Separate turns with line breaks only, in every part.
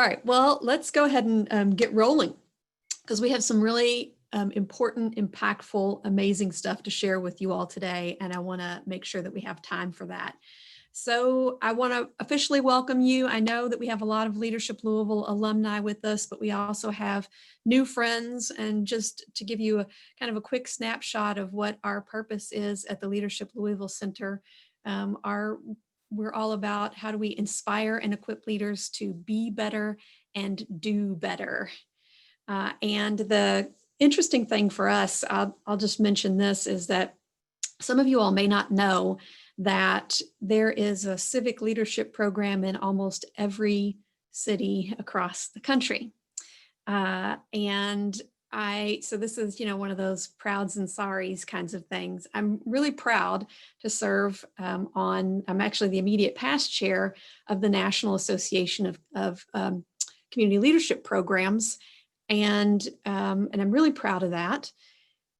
All right, well, let's go ahead and get rolling because we have some really important, impactful, amazing stuff to share with you all today. And I want to make sure that we have time for that. So I want to officially welcome you. I know that we have a lot of Leadership Louisville alumni with us, but we also have new friends. And just to give you a kind of a quick snapshot of what our purpose is at the Leadership Louisville Center, we're all about how do we inspire and equip leaders to be better and do better. And the interesting thing for us, I'll just mention this, is that some of you all may not know that there is a civic leadership program in almost every city across the country. So this is, one of those prouds and sorries kinds of things. I'm really proud to serve I'm actually the immediate past chair of the National Association of Community Leadership Programs. And I'm really proud of that.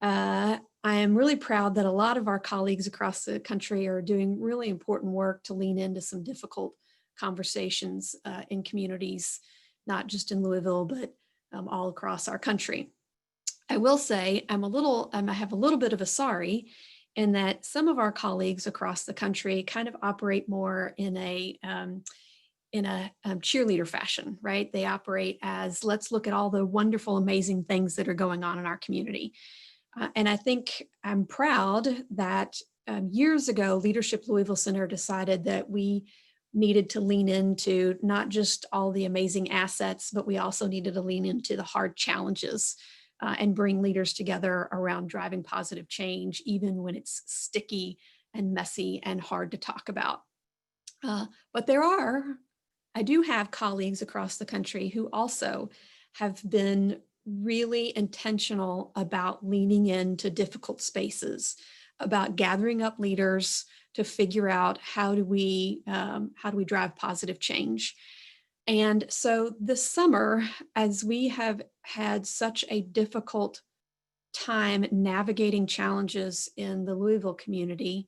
I am really proud that a lot of our colleagues across the country are doing really important work to lean into some difficult conversations in communities, not just in Louisville, but all across our country. I will say I have a little bit of a sorry in that some of our colleagues across the country kind of operate more in a cheerleader fashion, right? They operate as, let's look at all the wonderful, amazing things that are going on in our community. And I think I'm proud that years ago, Leadership Louisville Center decided that we needed to lean into not just all the amazing assets, but we also needed to lean into the hard challenges and bring leaders together around driving positive change, even when it's sticky and messy and hard to talk about. But I do have colleagues across the country who also have been really intentional about leaning into difficult spaces, about gathering up leaders to figure out how do we drive positive change. And so this summer, as we have had such a difficult time navigating challenges in the Louisville community,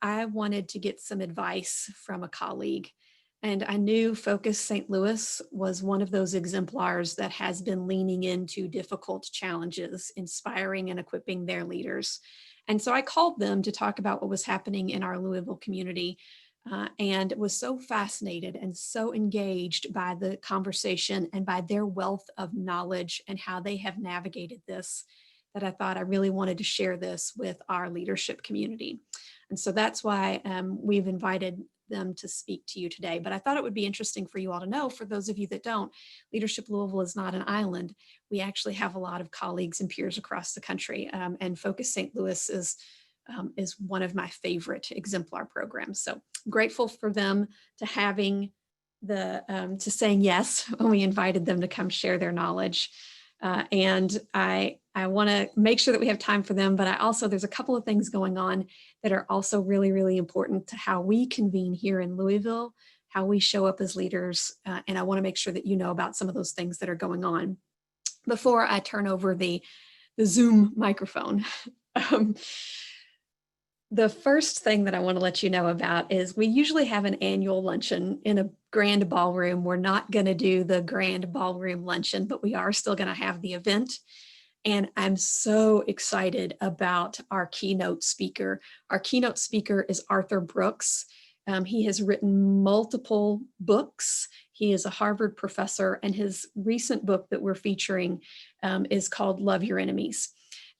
I wanted to get some advice from a colleague. And I knew Focus St. Louis was one of those exemplars that has been leaning into difficult challenges, inspiring and equipping their leaders. And so I called them to talk about what was happening in our Louisville community and was so fascinated and so engaged by the conversation and by their wealth of knowledge and how they have navigated this that I thought I really wanted to share this with our leadership community. And so that's why we've invited them to speak to you today. But I thought it would be interesting for you all to know, for those of you that don't, Leadership Louisville is not an island. We actually have a lot of colleagues and peers across the country, and Focus St. Louis is one of my favorite exemplar programs. So I'm grateful for them to to saying yes when we invited them to come share their knowledge. And I want to make sure that we have time for them, but there's a couple of things going on that are also really, really important to how we convene here in Louisville, how we show up as leaders. And I want to make sure that you know about some of those things that are going on before I turn over the Zoom microphone. The first thing that I want to let you know about is we usually have an annual luncheon in a grand ballroom. We're not going to do the grand ballroom luncheon, but we are still going to have the event. And I'm so excited about our keynote speaker. Our keynote speaker is Arthur Brooks. He has written multiple books. He is a Harvard professor, and his recent book that we're featuring is called Love Your Enemies.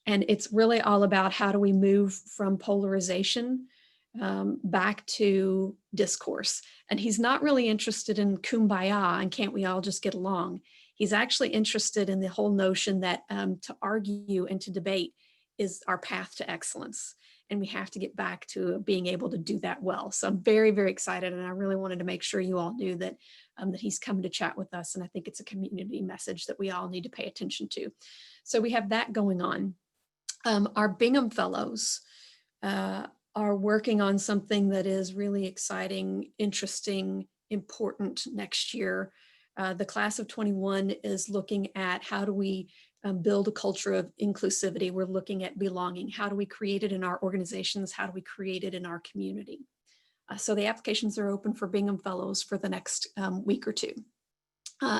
And it's really all about how do we move from polarization back to discourse. And he's not really interested in kumbaya and can't we all just get along. He's actually interested in the whole notion that to argue and to debate is our path to excellence. And we have to get back to being able to do that well. So I'm very, very excited. And I really wanted to make sure you all knew that, that he's coming to chat with us. And I think it's a community message that we all need to pay attention to. So we have that going on. Our Bingham Fellows are working on something that is really exciting, interesting, important next year. The class of 21 is looking at how do we build a culture of inclusivity. We're looking at belonging. How do we create it in our organizations? How do we create it in our community? So the applications are open for Bingham Fellows for the next week or two.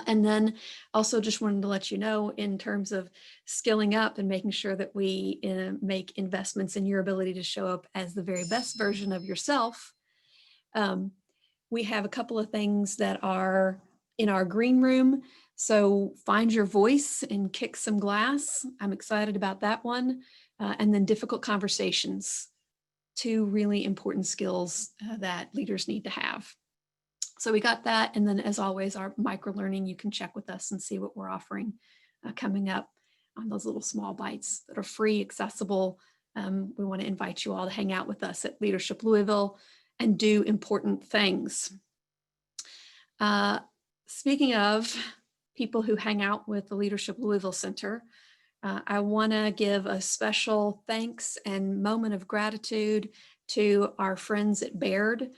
And then also just wanted to let you know, in terms of skilling up and making sure that we make investments in your ability to show up as the very best version of yourself. We have a couple of things that are in our green room. So find your voice and kick some glass. I'm excited about that one. And then difficult conversations, two really important skills that leaders need to have. So we got that. And then, as always, our micro learning, you can check with us and see what we're offering coming up on those little small bites that are free, accessible. We want to invite you all to hang out with us at Leadership Louisville and do important things. Speaking of people who hang out with the Leadership Louisville Center, I want to give a special thanks and moment of gratitude to our friends at Baird,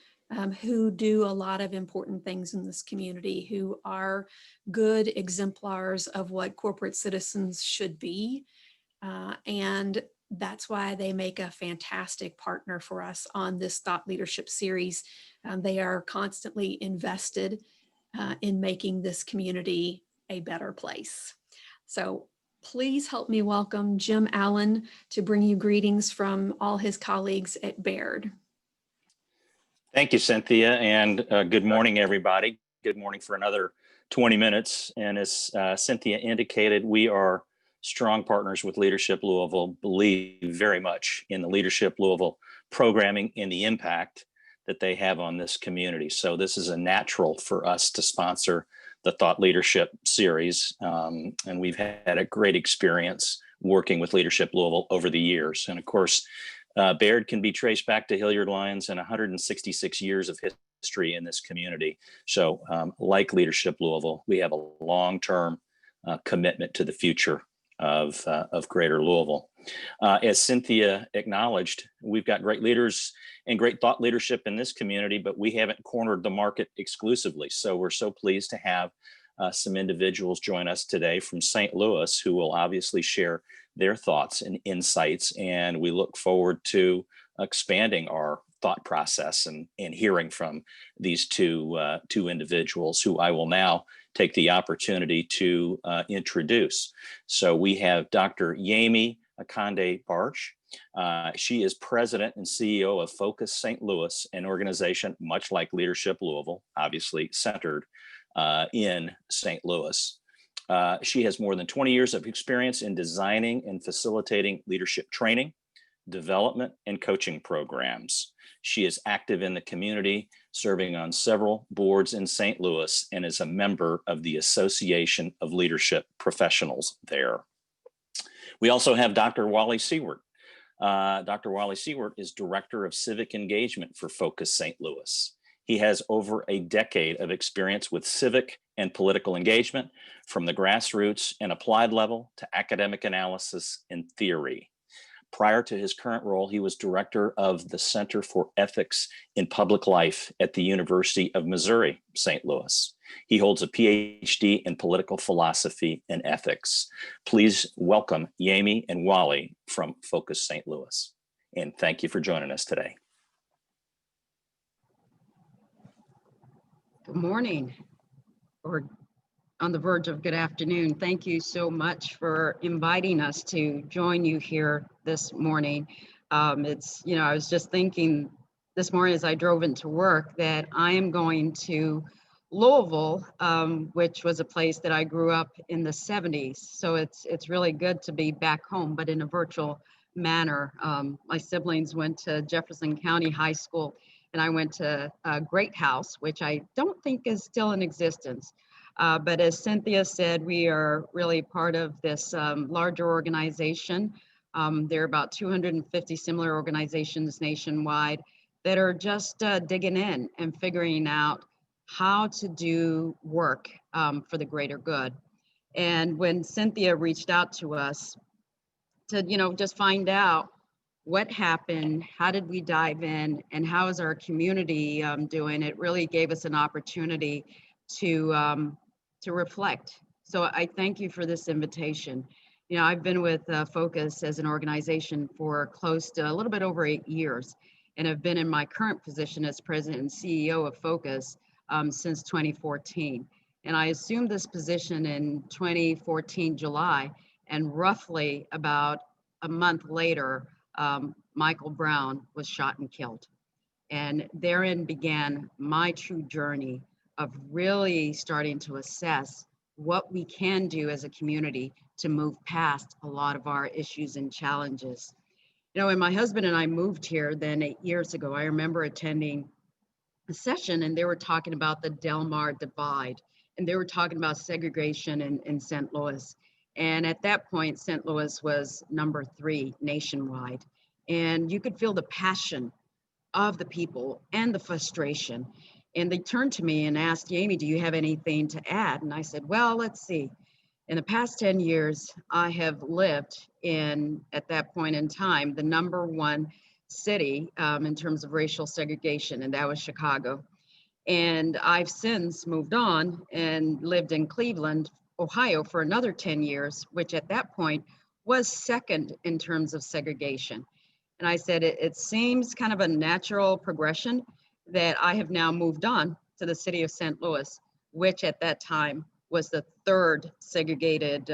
who do a lot of important things in this community, who are good exemplars of what corporate citizens should be. And that's why they make a fantastic partner for us on this Thought Leadership series. They are constantly invested in making this community a better place. So please help me welcome Jim Allen to bring you greetings from all his colleagues at Baird.
Thank you, Cynthia, and good morning, everybody. Good morning for another 20 minutes. And as Cynthia indicated, we are strong partners with Leadership Louisville, believe very much in the Leadership Louisville programming and the impact that they have on this community. So this is a natural for us to sponsor the Thought Leadership series. And we've had a great experience working with Leadership Louisville over the years. And of course, Baird can be traced back to Hilliard Lyons and 166 years of history in this community. So like Leadership Louisville, we have a long-term commitment to the future of Greater Louisville. As Cynthia acknowledged, we've got great leaders and great thought leadership in this community, but we haven't cornered the market exclusively. So we're so pleased to have some individuals join us today from St. Louis who will obviously share their thoughts and insights. And we look forward to expanding our thought process and hearing from these two individuals who I will now take the opportunity to introduce. So we have Dr. Yemi Akande Barch. She is president and CEO of Focus St. Louis, an organization much like Leadership Louisville, obviously centered in St. Louis. She has more than 20 years of experience in designing and facilitating leadership training, development, and coaching programs. She is active in the community, serving on several boards in St. Louis, and is a member of the Association of Leadership Professionals there. We also have Dr. Wally Siewert. Dr. Wally Siewert is Director of Civic Engagement for Focus St. Louis. He has over a decade of experience with civic and political engagement, from the grassroots and applied level to academic analysis and theory. Prior to his current role, he was director of the Center for Ethics in Public Life at the University of Missouri, St. Louis. He holds a Ph.D. in political philosophy and ethics. Please welcome Yemi and Wally from Focus St. Louis. And thank you for joining us today.
Good morning, or on the verge of good afternoon. Thank you so much for inviting us to join you here this morning. I was just thinking this morning as I drove into work that I am going to Louisville, which was a place that I grew up in the 70s. So it's really good to be back home, but in a virtual manner. My siblings went to Jefferson County High School, and I went to Great House, which I don't think is still in existence. But as Cynthia said, we are really part of this larger organization. There are about 250 similar organizations nationwide that are just digging in and figuring out how to do work for the greater good. And when Cynthia reached out to us to, just find out what happened, how did we dive in, and how is our community doing, it really gave us an opportunity to reflect. So I thank you for this invitation. I've been with Focus as an organization for close to a little bit over 8 years, and have been in my current position as president and CEO of Focus since 2014. And I assumed this position in 2014, July, and roughly about a month later, Michael Brown was shot and killed. And therein began my true journey of really starting to assess what we can do as a community to move past a lot of our issues and challenges. You know, when my husband and I moved here then 8 years ago, I remember attending a session and they were talking about the Del Mar divide and they were talking about segregation in St. Louis. And at that point, St. Louis was number 3 nationwide. And you could feel the passion of the people and the frustration. And they turned to me and asked, Yemi, do you have anything to add? And I said, well, let's see. In the past 10 years, I have lived in, at that point in time, the number 1 city in terms of racial segregation, and that was Chicago. And I've since moved on and lived in Cleveland, Ohio for another 10 years, which at that point was second in terms of segregation. And I said, it seems kind of a natural progression that I have now moved on to the city of St. Louis, which at that time was the 3rd segregated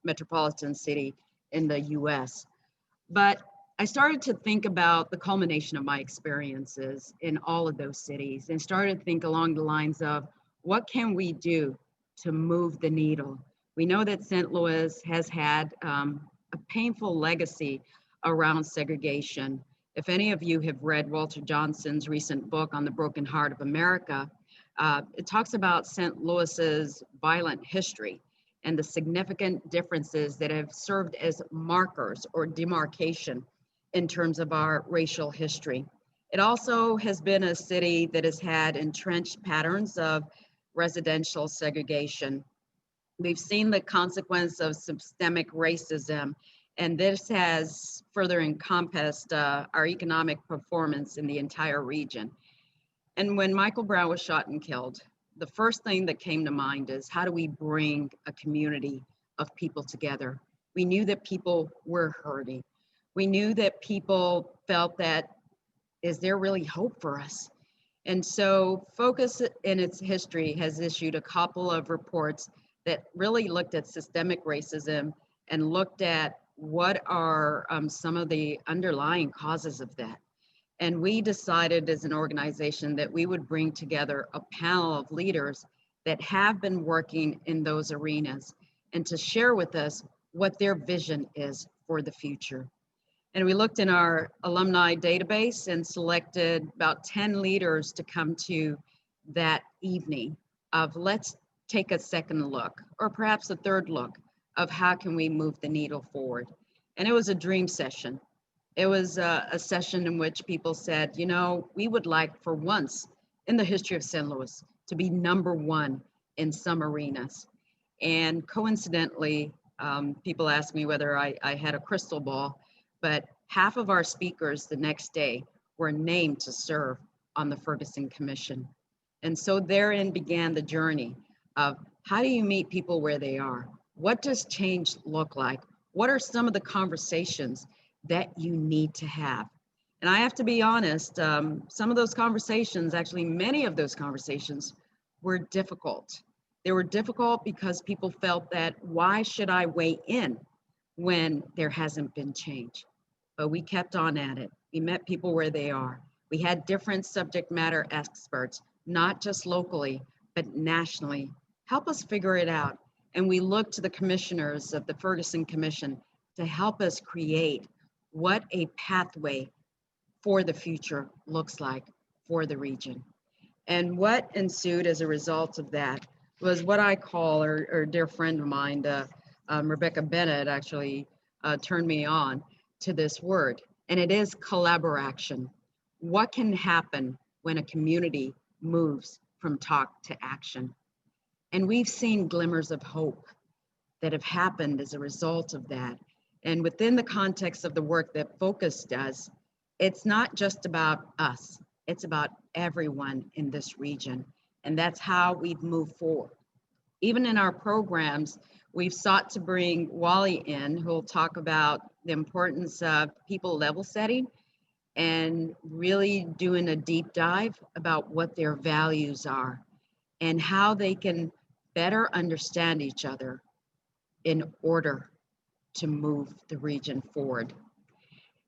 metropolitan city in the US. But I started to think about the culmination of my experiences in all of those cities and started to think along the lines of what can we do to move the needle? We know that St. Louis has had a painful legacy around segregation. If any of you have read Walter Johnson's recent book on the broken heart of America, it talks about St. Louis's violent history and the significant differences that have served as markers or demarcation in terms of our racial history. It also has been a city that has had entrenched patterns of residential segregation. We've seen the consequence of systemic racism, and this has further encompassed our economic performance in the entire region. And when Michael Brown was shot and killed, the first thing that came to mind is how do we bring a community of people together? We knew that people were hurting. We knew that people felt that, is there really hope for us? And so Focus in its history has issued a couple of reports that really looked at systemic racism and looked at what are some of the underlying causes of that. And we decided as an organization that we would bring together a panel of leaders that have been working in those arenas and to share with us what their vision is for the future. And we looked in our alumni database and selected about 10 leaders to come to that evening of let's take a second look, or perhaps a third look, of how can we move the needle forward. And it was a dream session. It was a session in which people said, you know, we would like for once in the history of St. Louis to be number 1 in some arenas. And coincidentally, people asked me whether I had a crystal ball, but half of our speakers the next day were named to serve on the Ferguson Commission. And so therein began the journey of how do you meet people where they are? What does change look like? What are some of the conversations that you need to have? And I have to be honest, some of those conversations, actually many of those conversations were difficult. They were difficult because people felt that, why should I weigh in when there hasn't been change? But we kept on at it. We met people where they are. We had different subject matter experts, not just locally, but nationally, help us figure it out. And we looked to the commissioners of the Ferguson Commission to help us create what a pathway for the future looks like for the region. And what ensued as a result of that was what I call, or a dear friend of mine, Rebecca Bennett, actually turned me on to this word, and it is collaboration. What can happen when a community moves from talk to action? And we've seen glimmers of hope that have happened as a result of that. And within the context of the work that Focus does, it's not just about us, it's about everyone in this region. And that's how we've moved forward. Even in our programs, we've sought to bring Wally in, who will talk about the importance of people level setting and really doing a deep dive about what their values are and how they can better understand each other in order to move the region forward.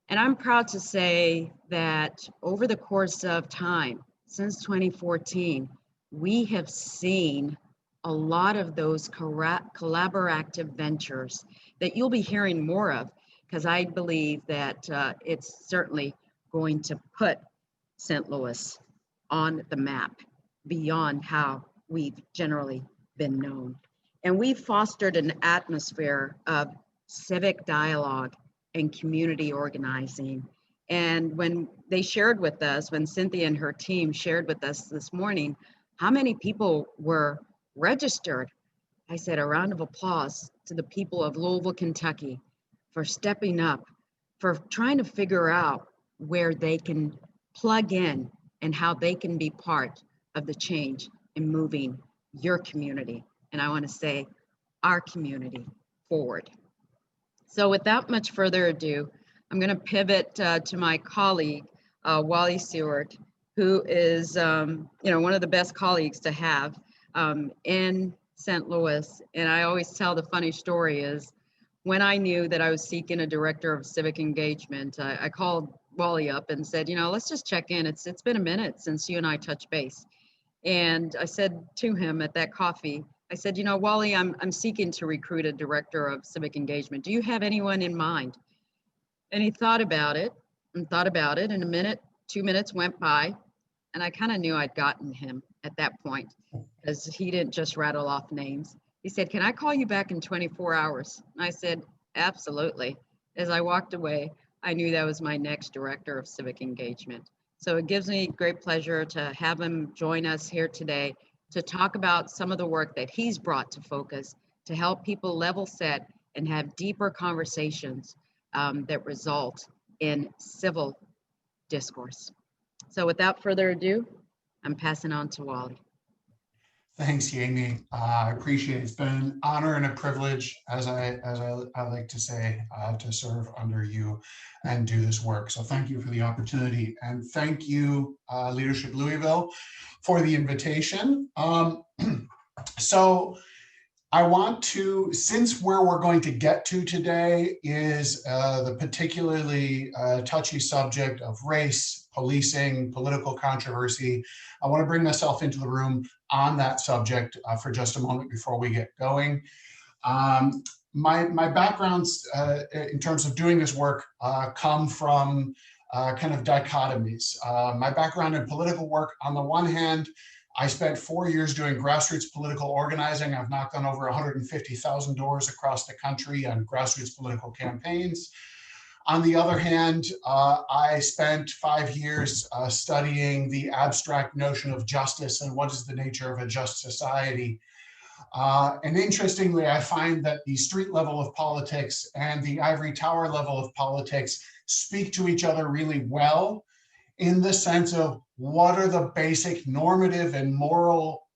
And I'm proud to say that over the course of time, since 2014, we have seen a lot of those collaborative ventures that you'll be hearing more of, because I believe that it's certainly going to put St. Louis on the map beyond how we've generally been known. And we've fostered an atmosphere of civic dialogue and community organizing. And when they shared with us, when Cynthia and her team shared with us this morning, how many people were registered, I said a round of applause to the people of Louisville, Kentucky for stepping up, for trying to figure out where they can plug in and how they can be part of the change in moving your community. And I want to say our community forward. So without much further ado, I'm going to pivot to my colleague, Wally Siewert, who is one of the best colleagues to have in St. Louis. And I always tell the funny story is when I knew that I was seeking a director of civic engagement, I called Wally up and said, let's just check in. It's been a minute since you and I touched base. And I said to him at that coffee, I said, Wally, I'm seeking to recruit a director of civic engagement. Do you have anyone in mind? And he thought about it and thought about it. And a minute, 2 minutes went by. And I kind of knew I'd gotten him at that point because he didn't just rattle off names. He said, can I call you back in 24 hours? And I said, absolutely. As I walked away, I knew that was my next director of civic engagement. So it gives me great pleasure to have him join us here today to talk about some of the work that he's brought to focus to help people level set and have deeper conversations that result in civil discourse. So without further ado, I'm passing on to Wally.
Thanks, Yemi. I appreciate it. It's been an honor and a privilege, as I like to say, to serve under you and do this work. So thank you for the opportunity, and thank you, Leadership Louisville, for the invitation. So I want to, since where we're going to get to today is the particularly touchy subject of race, policing, political controversy, I want to bring myself into the room on that subject for just a moment before we get going. My backgrounds in terms of doing this work come from kind of dichotomies. My background in political work, on the one hand, I spent 4 years doing grassroots political organizing. I've knocked on over 150,000 doors across the country on grassroots political campaigns. On the other hand, I spent 5 years studying the abstract notion of justice and what is the nature of a just society. And interestingly, I find that the street level of politics and the ivory tower level of politics speak to each other really well, in the sense of what are the basic normative and moral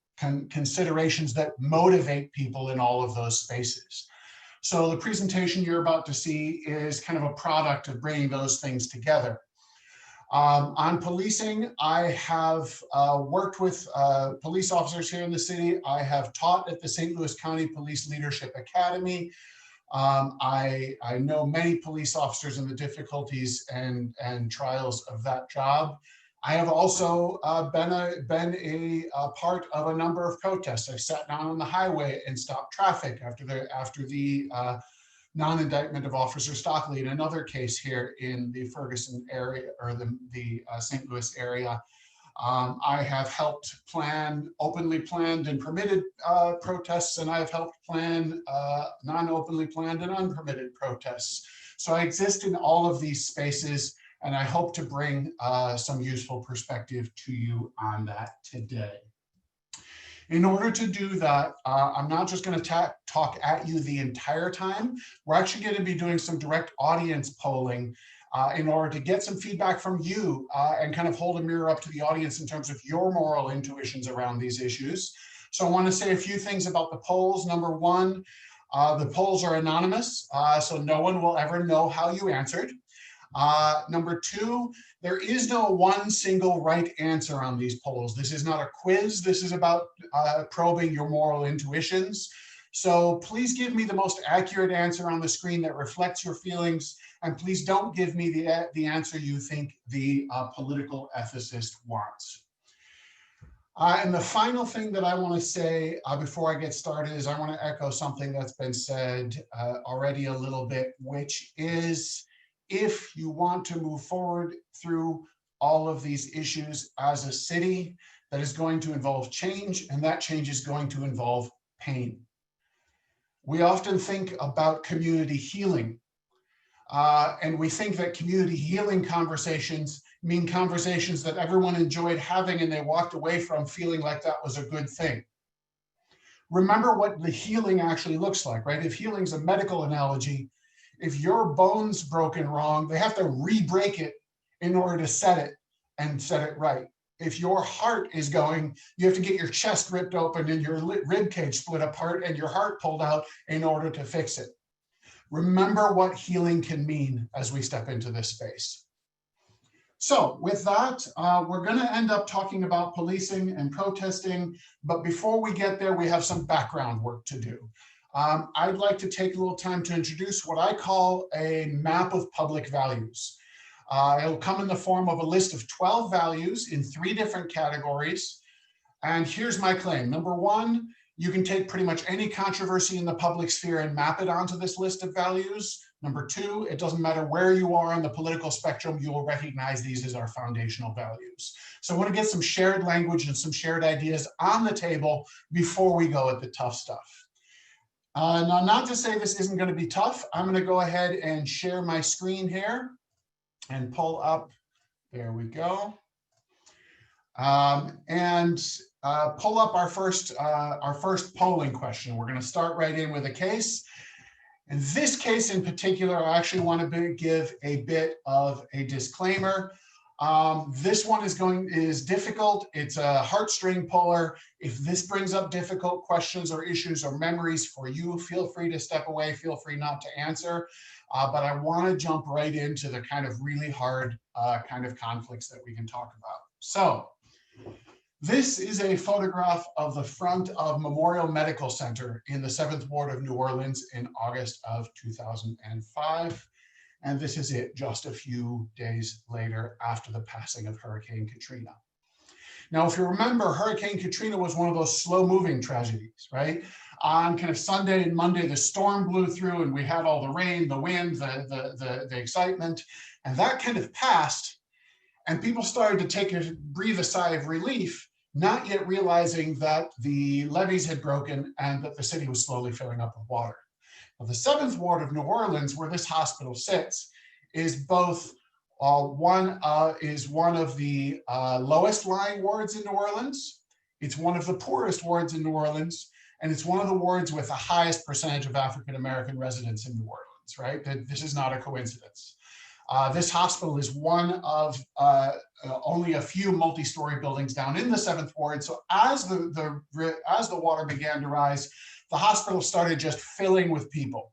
considerations that motivate people in all of those spaces. So the presentation you're about to see is kind of a product of bringing those things together. On policing, I have worked with police officers here in the city. I have taught at the St. Louis County Police Leadership Academy. I know many police officers and the difficulties and trials of that job. I have also been a part of a number of protests. I've sat down on the highway and stopped traffic after the non-indictment of Officer Stockley in another case here in the Ferguson area, or the St. Louis area. I have helped plan openly planned and permitted protests, and I've helped plan non-openly planned and unpermitted protests. So I exist in all of these spaces, and I hope to bring some useful perspective to you on that today. In order to do that, I'm not just going to talk at you the entire time. We're actually going to be doing some direct audience polling in order to get some feedback from you and kind of hold a mirror up to the audience in terms of your moral intuitions around these issues. So I want to say a few things about the polls. Number one, the polls are anonymous, so no one will ever know how you answered. Number two, there is no one single right answer on these polls. This is not a quiz. This is about probing your moral intuitions. So please give me the most accurate answer on the screen that reflects your feelings, and please don't give me the answer you think the political ethicist wants. And the final thing that I want to say before I get started is I want to echo something that's been said already a little bit, which is if you want to move forward through all of these issues as a city, that is going to involve change, and that change is going to involve pain. We often think about community healing, and we think that community healing conversations mean conversations that everyone enjoyed having and they walked away from feeling like that was a good thing. Remember what the healing actually looks like, right? If healing is a medical analogy, if your bone's broken wrong, they have to re-break it in order to set it and set it right. If your heart is going, you have to get your chest ripped open and your rib cage split apart and your heart pulled out in order to fix it. Remember what healing can mean as we step into this space. So with that, we're going to end up talking about policing and protesting. But before we get there, we have some background work to do. I'd like to take a little time to introduce what I call a map of public values. It'll come in the form of a list of 12 values in 3 different categories. And here's my claim. Number one, you can take pretty much any controversy in the public sphere and map it onto this list of values. Number two, it doesn't matter where you are on the political spectrum, you will recognize these as our foundational values. So I want to get some shared language and some shared ideas on the table before we go at the tough stuff. Now, not to say this isn't going to be tough, I'm going to go ahead and share my screen here and pull up, there we go. Pull up our first polling question. We're going to start right in with a case. In this case in particular, I actually want to give a bit of a disclaimer. This one is difficult. It's a heartstring puller. If this brings up difficult questions or issues or memories for you, feel free to step away. Feel free not to answer. But I want to jump right into the kind of really hard kind of conflicts that we can talk about. So this is a photograph of the front of Memorial Medical Center in the 7th Ward of New Orleans in August of 2005. And this is it just a few days later after the passing of Hurricane Katrina. Now, if you remember, Hurricane Katrina was one of those slow-moving tragedies, right? On kind of Sunday and Monday, the storm blew through and we had all the rain, the wind, the excitement, and that kind of passed. And people started to breathe a sigh of relief, not yet realizing that the levees had broken and that the city was slowly filling up with water. Well, the 7th Ward of New Orleans, where this hospital sits, is both one of the lowest lying wards in New Orleans. It's one of the poorest wards in New Orleans, and it's one of the wards with the highest percentage of African-American residents in New Orleans, right? This is not a coincidence. This hospital is one of only a few multi-story buildings down in the 7th Ward. So as the water began to rise, the hospital started just filling with people.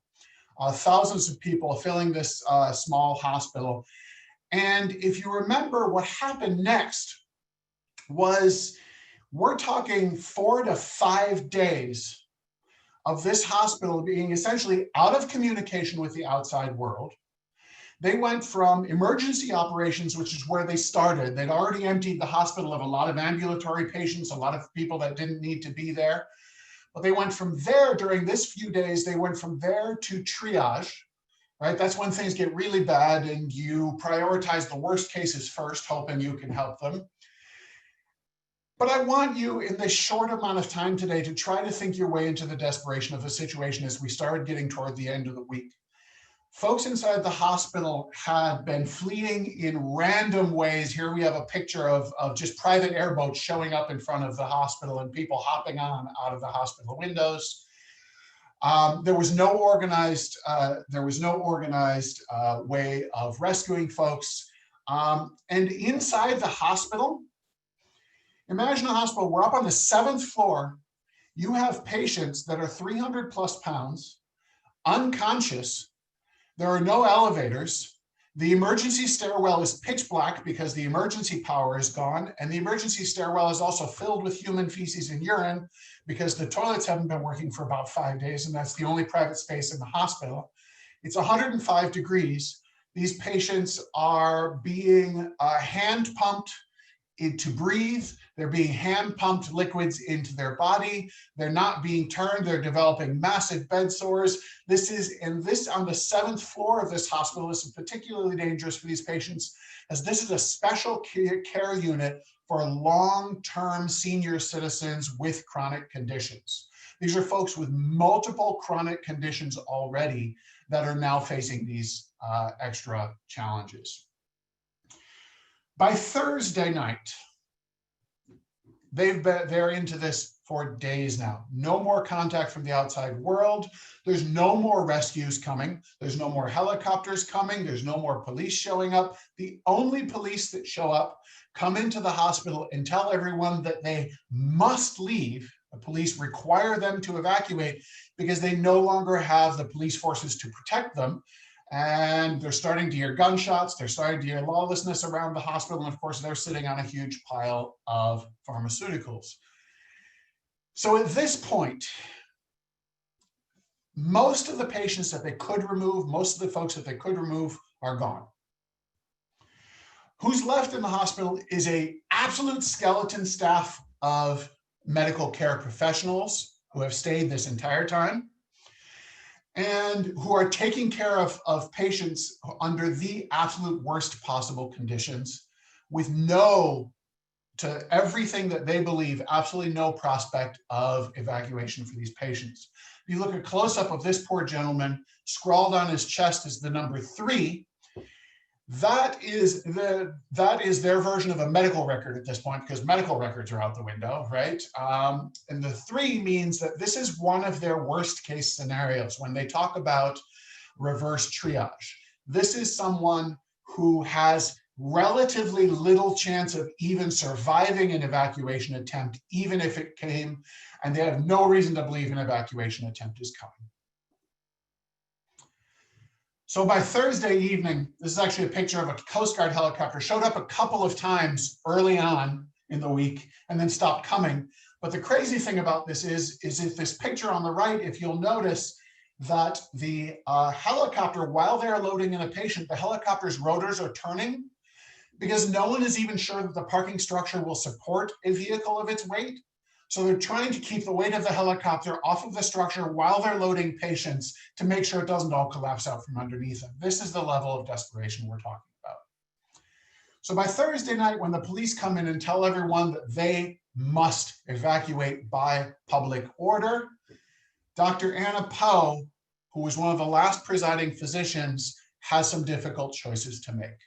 Thousands of people filling this small hospital. And if you remember, what happened next was, we're talking 4 to 5 days of this hospital being essentially out of communication with the outside world. They went from emergency operations, which is where they started. They'd already emptied the hospital of a lot of ambulatory patients, a lot of people that didn't need to be there. But they went from there during this few days, they went from there to triage, right? That's when things get really bad and you prioritize the worst cases first, hoping you can help them. But I want you in this short amount of time today to try to think your way into the desperation of the situation as we started getting toward the end of the week. Folks inside the hospital had been fleeing in random ways. Here we have a picture of just private airboats showing up in front of the hospital and people hopping on out of the hospital windows. There was no organized way of rescuing folks. And inside the hospital, imagine a hospital, we're up on the 7th floor. You have patients that are 300+ pounds, unconscious. There are no elevators. The emergency stairwell is pitch black because the emergency power is gone, and the emergency stairwell is also filled with human feces and urine because the toilets haven't been working for about 5 days, and that's the only private space in the hospital. It's 105 degrees. These patients are being hand pumped to breathe. They're being hand pumped liquids into their body. They're not being turned. They're developing massive bed sores. This on the 7th floor of this hospital. This is particularly dangerous for these patients, as this is a special care unit for long-term senior citizens with chronic conditions. These are folks with multiple chronic conditions already that are now facing these extra challenges. By Thursday night, they're into this for days now. No more contact from the outside world. There's no more rescues coming. There's no more helicopters coming. There's no more police showing up. The only police that show up come into the hospital and tell everyone that they must leave. The police require them to evacuate because they no longer have the police forces to protect them. And they're starting to hear gunshots. They're starting to hear lawlessness around the hospital. And of course, they're sitting on a huge pile of pharmaceuticals. So at this point, most of the patients that they could remove, most of the folks that they could remove are gone. Who's left in the hospital is an absolute skeleton staff of medical care professionals who have stayed this entire time and who are taking care of patients under the absolute worst possible conditions with to everything that they believe, absolutely no prospect of evacuation for these patients. If you look at a close-up of this poor gentleman, scrawled on his chest is the number 3. That is their version of a medical record at this point, because medical records are out the window, right? And the 3 means that this is one of their worst case scenarios when they talk about reverse triage. This is someone who has relatively little chance of even surviving an evacuation attempt, even if it came, and they have no reason to believe an evacuation attempt is coming. So by Thursday evening, this is actually a picture of a Coast Guard helicopter, showed up a couple of times early on in the week and then stopped coming. But the crazy thing about this is if this picture on the right, if you'll notice that the helicopter, while they're loading in a patient, the helicopter's rotors are turning because no one is even sure that the parking structure will support a vehicle of its weight. So they're trying to keep the weight of the helicopter off of the structure while they're loading patients to make sure it doesn't all collapse out from underneath them. This is the level of desperation we're talking about. So by Thursday night, when the police come in and tell everyone that they must evacuate by public order, Dr. Anna Poe, who was one of the last presiding physicians, has some difficult choices to make.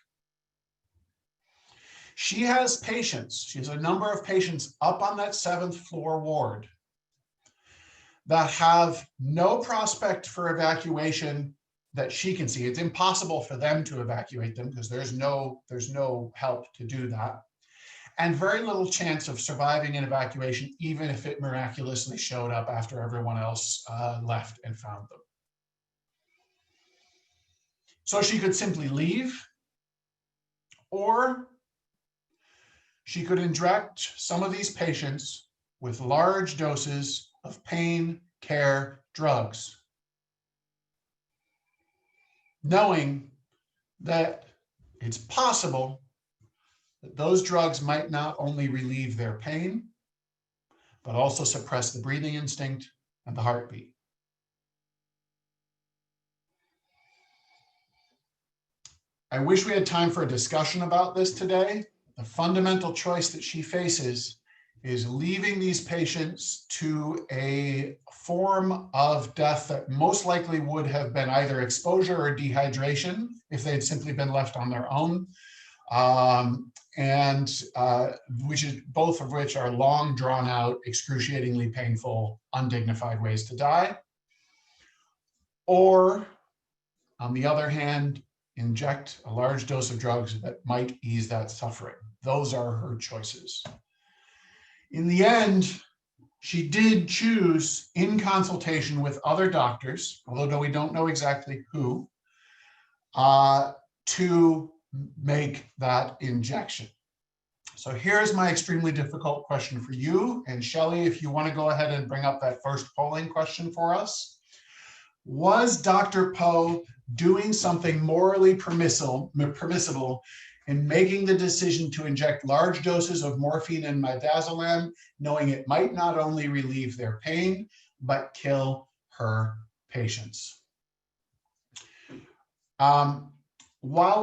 She has patients, she has a number of patients up on that 7th floor ward that have no prospect for evacuation that she can see. It's impossible for them to evacuate them because there's no help to do that. And very little chance of surviving an evacuation, even if it miraculously showed up after everyone else left and found them. So she could simply leave, or she could inject some of these patients with large doses of pain care drugs, knowing that it's possible that those drugs might not only relieve their pain, but also suppress the breathing instinct and the heartbeat. I wish we had time for a discussion about this today. The fundamental choice that she faces is leaving these patients to a form of death that most likely would have been either exposure or dehydration if they had simply been left on their own, both of which are long drawn out, excruciatingly painful, undignified ways to die. Or, on the other hand, inject a large dose of drugs that might ease that suffering. Those are her choices. In the end, she did choose, in consultation with other doctors, although we don't know exactly who, to make that injection. So here's my extremely difficult question for you. And Shelley, if you want to go ahead and bring up that first polling question for us. Was Dr. Poe doing something morally permissible in making the decision to inject large doses of morphine and midazolam, knowing it might not only relieve their pain, but kill her patients? While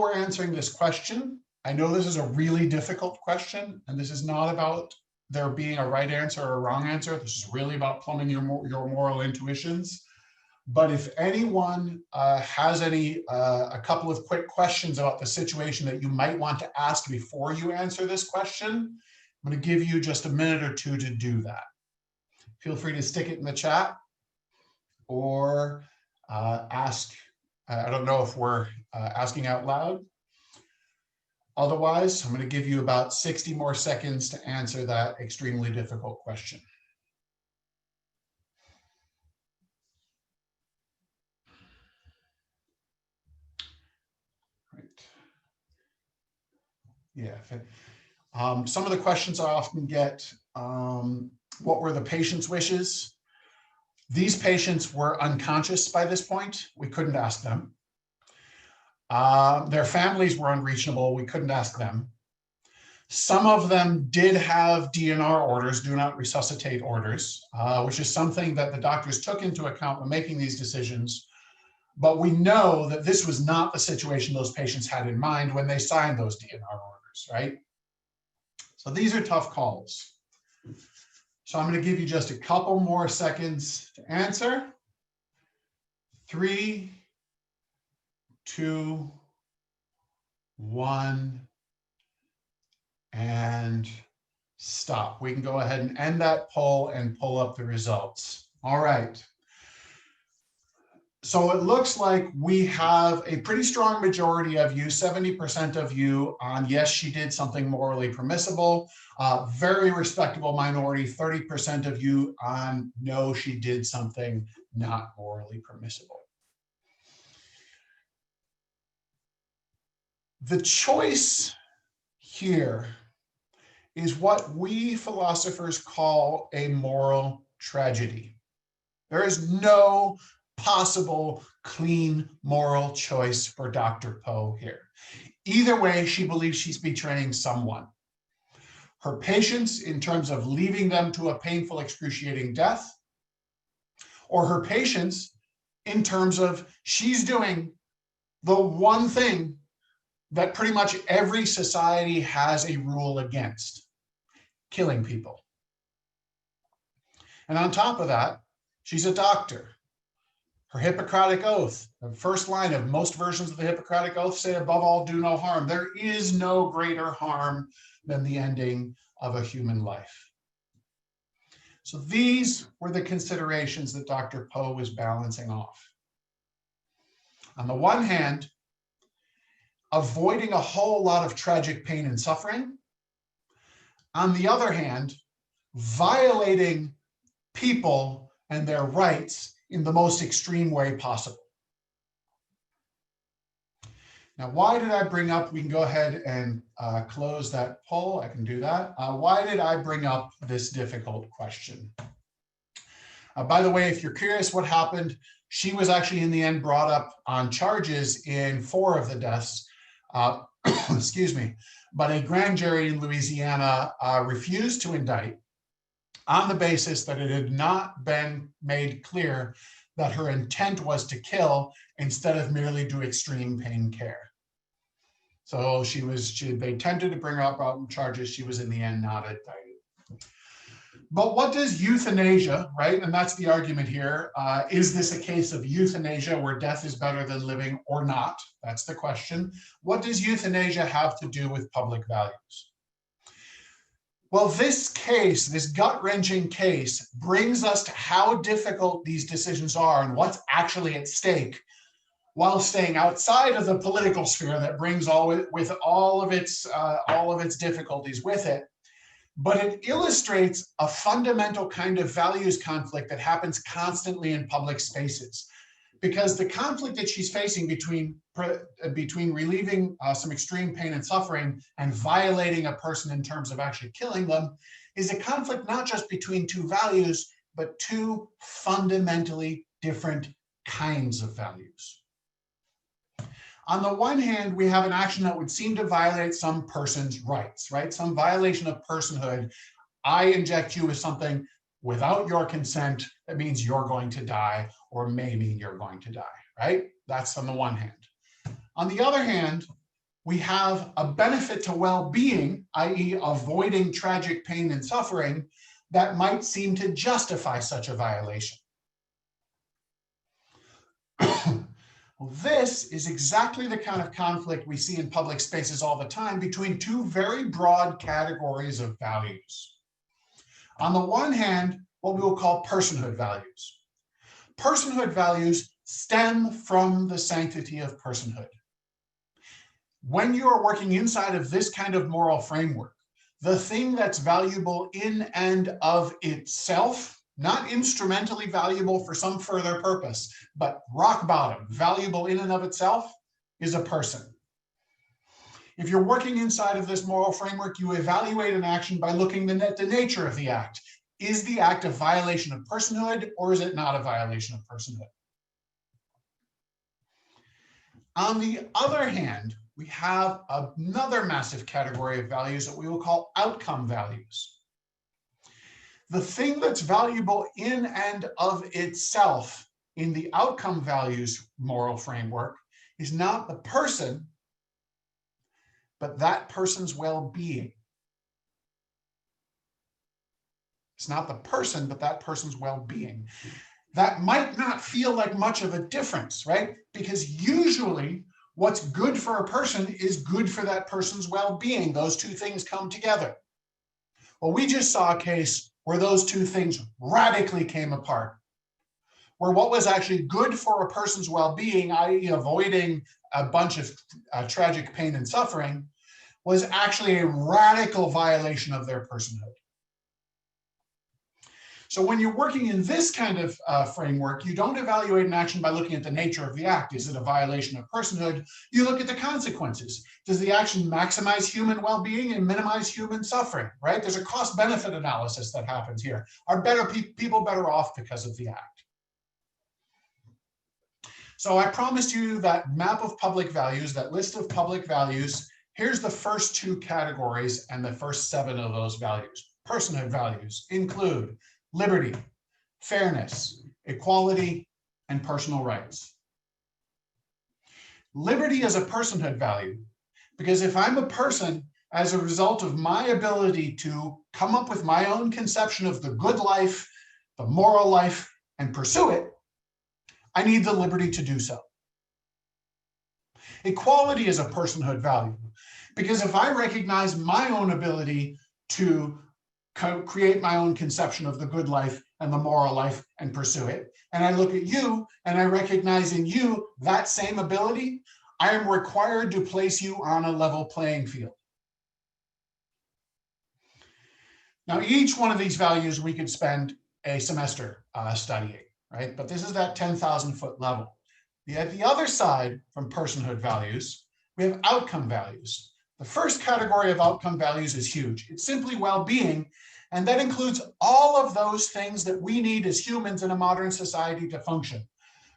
we're answering this question, I know this is a really difficult question, and this is not about there being a right answer or a wrong answer. This is really about plumbing your moral intuitions. But if anyone has a couple of quick questions about the situation that you might want to ask before you answer this question, I'm going to give you just a minute or two to do that. Feel free to stick it in the chat or ask. I don't know if we're asking out loud. Otherwise, I'm going to give you about 60 more seconds to answer that extremely difficult question. Right. Yeah. Some of the questions I often get, what were the patient's wishes? These patients were unconscious by this point. We couldn't ask them. Their families were unreachable. We couldn't ask them. Some of them did have DNR orders, do not resuscitate orders, which is something that the doctors took into account when making these decisions. But we know that this was not the situation those patients had in mind when they signed those DNR orders, right? So these are tough calls. So I'm going to give you just a couple more seconds to answer. 3, 2, 1, and stop. We can go ahead and end that poll and pull up the results. All right. So it looks like we have a pretty strong majority of you, 70% of you on yes, she did something morally permissible. Very respectable minority, 30% of you on no, she did something not morally permissible. The choice here is what we philosophers call a moral tragedy. There is no possible clean moral choice for Dr. Poe here. Either way, she believes she's betraying someone. Her patients in terms of leaving them to a painful, excruciating death, or her patients in terms of she's doing the one thing that pretty much every society has a rule against: killing people. And on top of that, she's a doctor. Her Hippocratic Oath, the first line of most versions of the Hippocratic Oath say, above all, do no harm. There is no greater harm than the ending of a human life. So these were the considerations that Dr. Poe was balancing off. On the one hand, avoiding a whole lot of tragic pain and suffering. On the other hand, violating people and their rights in the most extreme way possible. Now, why did I bring up, we can go ahead and close that poll. I can do that. Why did I bring up this difficult question? By the way, if you're curious what happened, she was actually in the end brought up on charges in 4 of the deaths. Excuse me, but a grand jury in Louisiana refused to indict on the basis that it had not been made clear that her intent was to kill instead of merely do extreme pain care. So they tended to bring her up on charges. She was in the end not indicted. But what does euthanasia, right? And that's the argument here. Is this a case of euthanasia where death is better than living or not? That's the question. What does euthanasia have to do with public values? Well, this case, this gut-wrenching case, brings us to how difficult these decisions are and what's actually at stake, while staying outside of the political sphere that brings all of its difficulties with it. But it illustrates a fundamental kind of values conflict that happens constantly in public spaces. because the conflict that she's facing between relieving some extreme pain and suffering and violating a person in terms of actually killing them is a conflict not just between two values, but two fundamentally different kinds of values. On the one hand, we have an action that would seem to violate some person's rights, right? Some violation of personhood. I inject you with something without your consent, that means you're going to die, or may mean you're going to die, right? That's on the one hand. On the other hand, we have a benefit to well-being, i.e. avoiding tragic pain and suffering, that might seem to justify such a violation. Well, this is exactly the kind of conflict we see in public spaces all the time between two very broad categories of values. On the one hand, what we will call personhood values. Personhood values stem from the sanctity of personhood. When you are working inside of this kind of moral framework, the thing that's valuable in and of itself, not instrumentally valuable for some further purpose, but rock bottom, valuable in and of itself, is a person. If you're working inside of this moral framework, you evaluate an action by looking at the nature of the act. Is the act a violation of personhood, or is it not a violation of personhood? On the other hand, we have another massive category of values that we will call outcome values. The thing that's valuable in and of itself in the outcome values moral framework is not the person, but that person's well-being. It's not the person, but that person's well-being. That might not feel like much of a difference, right? Because usually what's good for a person is good for that person's well-being. Those two things come together. Well, we just saw a case where those two things radically came apart, where what was actually good for a person's well-being, i.e. avoiding a bunch of tragic pain and suffering, was actually a radical violation of their personhood. So when you're working in this kind of framework, you don't evaluate an action by looking at the nature of the act. Is it a violation of personhood? You look at the consequences. Does the action maximize human well-being and minimize human suffering, right? There's a cost-benefit analysis that happens here. Are people better off because of the act? So I promised you that map of public values, that list of public values. Here's the first two categories and the first 7 of those values. Personhood values include liberty, fairness, equality, and personal rights. Liberty is a personhood value, because if I'm a person, as a result of my ability to come up with my own conception of the good life, the moral life, and pursue it, I need the liberty to do so. Equality is a personhood value, because if I recognize my own ability to create my own conception of the good life and the moral life and pursue it, and I look at you and I recognize in you that same ability, I am required to place you on a level playing field. Now, each one of these values we could spend a semester studying, right? But this is that 10,000-foot level. At the other side from personhood values, we have outcome values. The first category of outcome values is huge. It's simply well-being, and that includes all of those things that we need as humans in a modern society to function,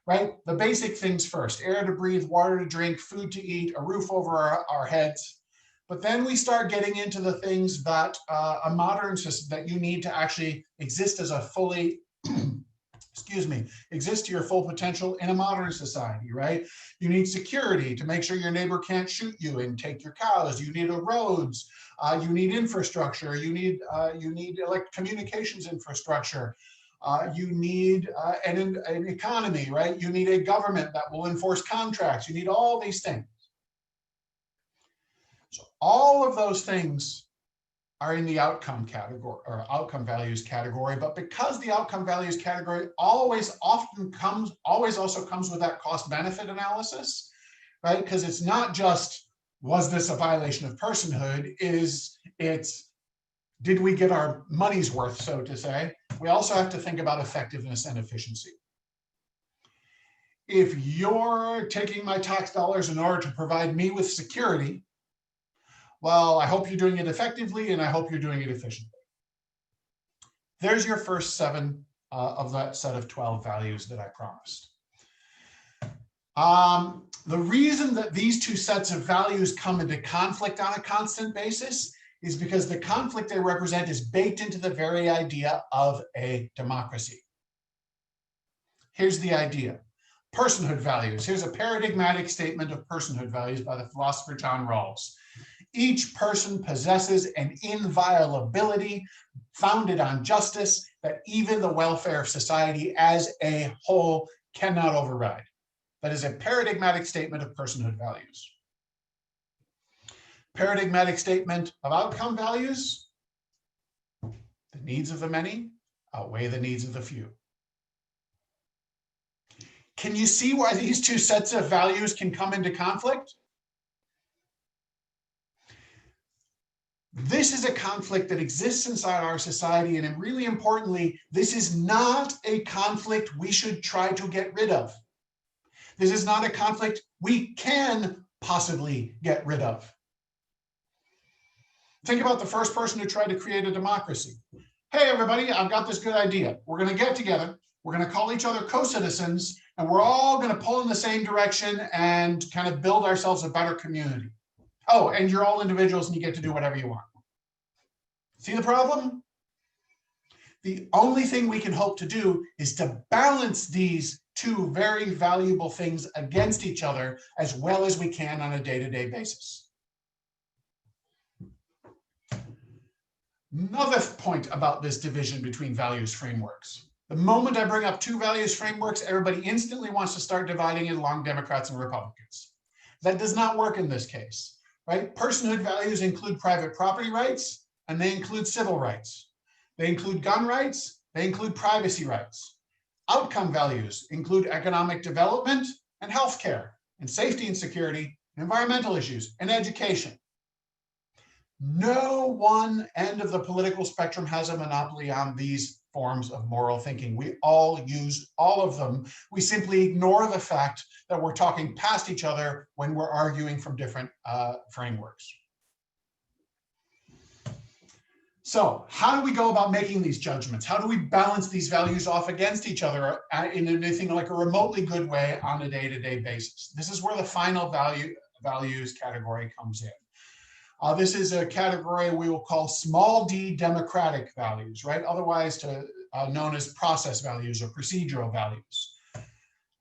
right? The basic things first: air to breathe, water to drink, food to eat, a roof over our heads. But then we start getting into the things that a modern system that you need to actually exist as a fully exist to your full potential in a modern society, right? You need security to make sure your neighbor can't shoot you and take your cows. You need roads. You need infrastructure. You need communications infrastructure. You need an economy, right? You need a government that will enforce contracts. You need all these things. So all of those things are in the outcome category or outcome values category, but because the outcome values category always also comes with that cost benefit analysis, right? Because it's not just, was this a violation of personhood? It's did we get our money's worth, so to say? We also have to think about effectiveness and efficiency. if you're taking my tax dollars in order to provide me with security, well, I hope you're doing it effectively and I hope you're doing it efficiently. There's your first 7 of that set of 12 values that I promised. The reason that these 2 sets of values come into conflict on a constant basis is because the conflict they represent is baked into the very idea of a democracy. Here's the idea. Personhood values. Here's a paradigmatic statement of personhood values by the philosopher John Rawls. Each person possesses an inviolability founded on justice that even the welfare of society as a whole cannot override. That is a paradigmatic statement of personhood values. Paradigmatic statement of outcome values. The needs of the many outweigh the needs of the few. Can you see why these 2 sets of values can come into conflict? This is a conflict that exists inside our society, and really importantly, this is not a conflict we should try to get rid of. This is not a conflict we can possibly get rid of. Think about the first person who tried to create a democracy. Hey, everybody, I've got this good idea. We're going to get together. We're going to call each other co-citizens, and we're all going to pull in the same direction and kind of build ourselves a better community. Oh, and you're all individuals and you get to do whatever you want. See the problem? The only thing we can hope to do is to balance these 2 very valuable things against each other as well as we can on a day-to-day basis. Another point about this division between values frameworks. The moment I bring up 2 values frameworks, everybody instantly wants to start dividing it along Democrats and Republicans. That does not work in this case, right? Personhood values include private property rights, and they include civil rights. They include gun rights, they include privacy rights. Outcome values include economic development and healthcare, and safety and security, and environmental issues, and education. No one end of the political spectrum has a monopoly on these forms of moral thinking. We all use all of them. We simply ignore the fact that we're talking past each other when we're arguing from different frameworks. So how do we go about making these judgments? How do we balance these values off against each other in anything like a remotely good way on a day-to-day basis? This is where the final values category comes in. This is a category we will call small d democratic values, right? Otherwise known as process values or procedural values.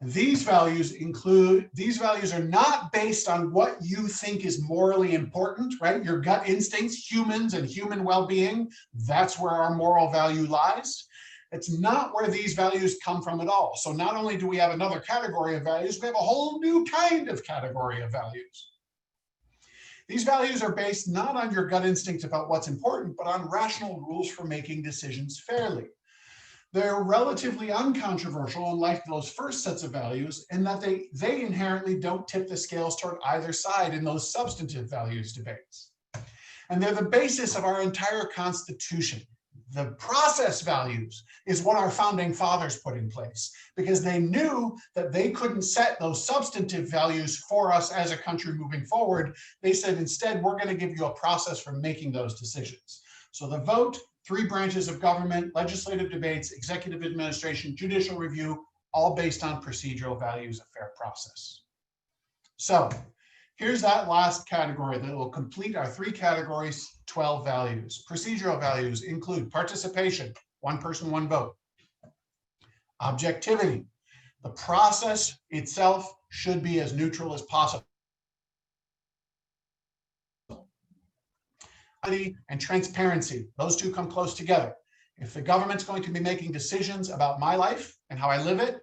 These values are not based on what you think is morally important, right? Your gut instincts, humans and human well-being, that's where our moral value lies. It's not where these values come from at all. So not only do we have another category of values, we have a whole new kind of category of values. These values are based not on your gut instinct about what's important, but on rational rules for making decisions fairly. They're relatively uncontroversial, unlike those first sets of values, in that they inherently don't tip the scales toward either side in those substantive values debates. And they're the basis of our entire Constitution. The process values is what our founding fathers put in place because they knew that they couldn't set those substantive values for us as a country moving forward. They said, instead, we're going to give you a process for making those decisions. So the vote, 3 branches of government, legislative debates, executive administration, judicial review, all based on procedural values of fair process. So here's that last category that will complete our 3 categories, 12 values. Procedural values include participation, 1 person, 1 vote. Objectivity, the process itself should be as neutral as possible. And transparency, those 2 come close together. If the government's going to be making decisions about my life and how I live it,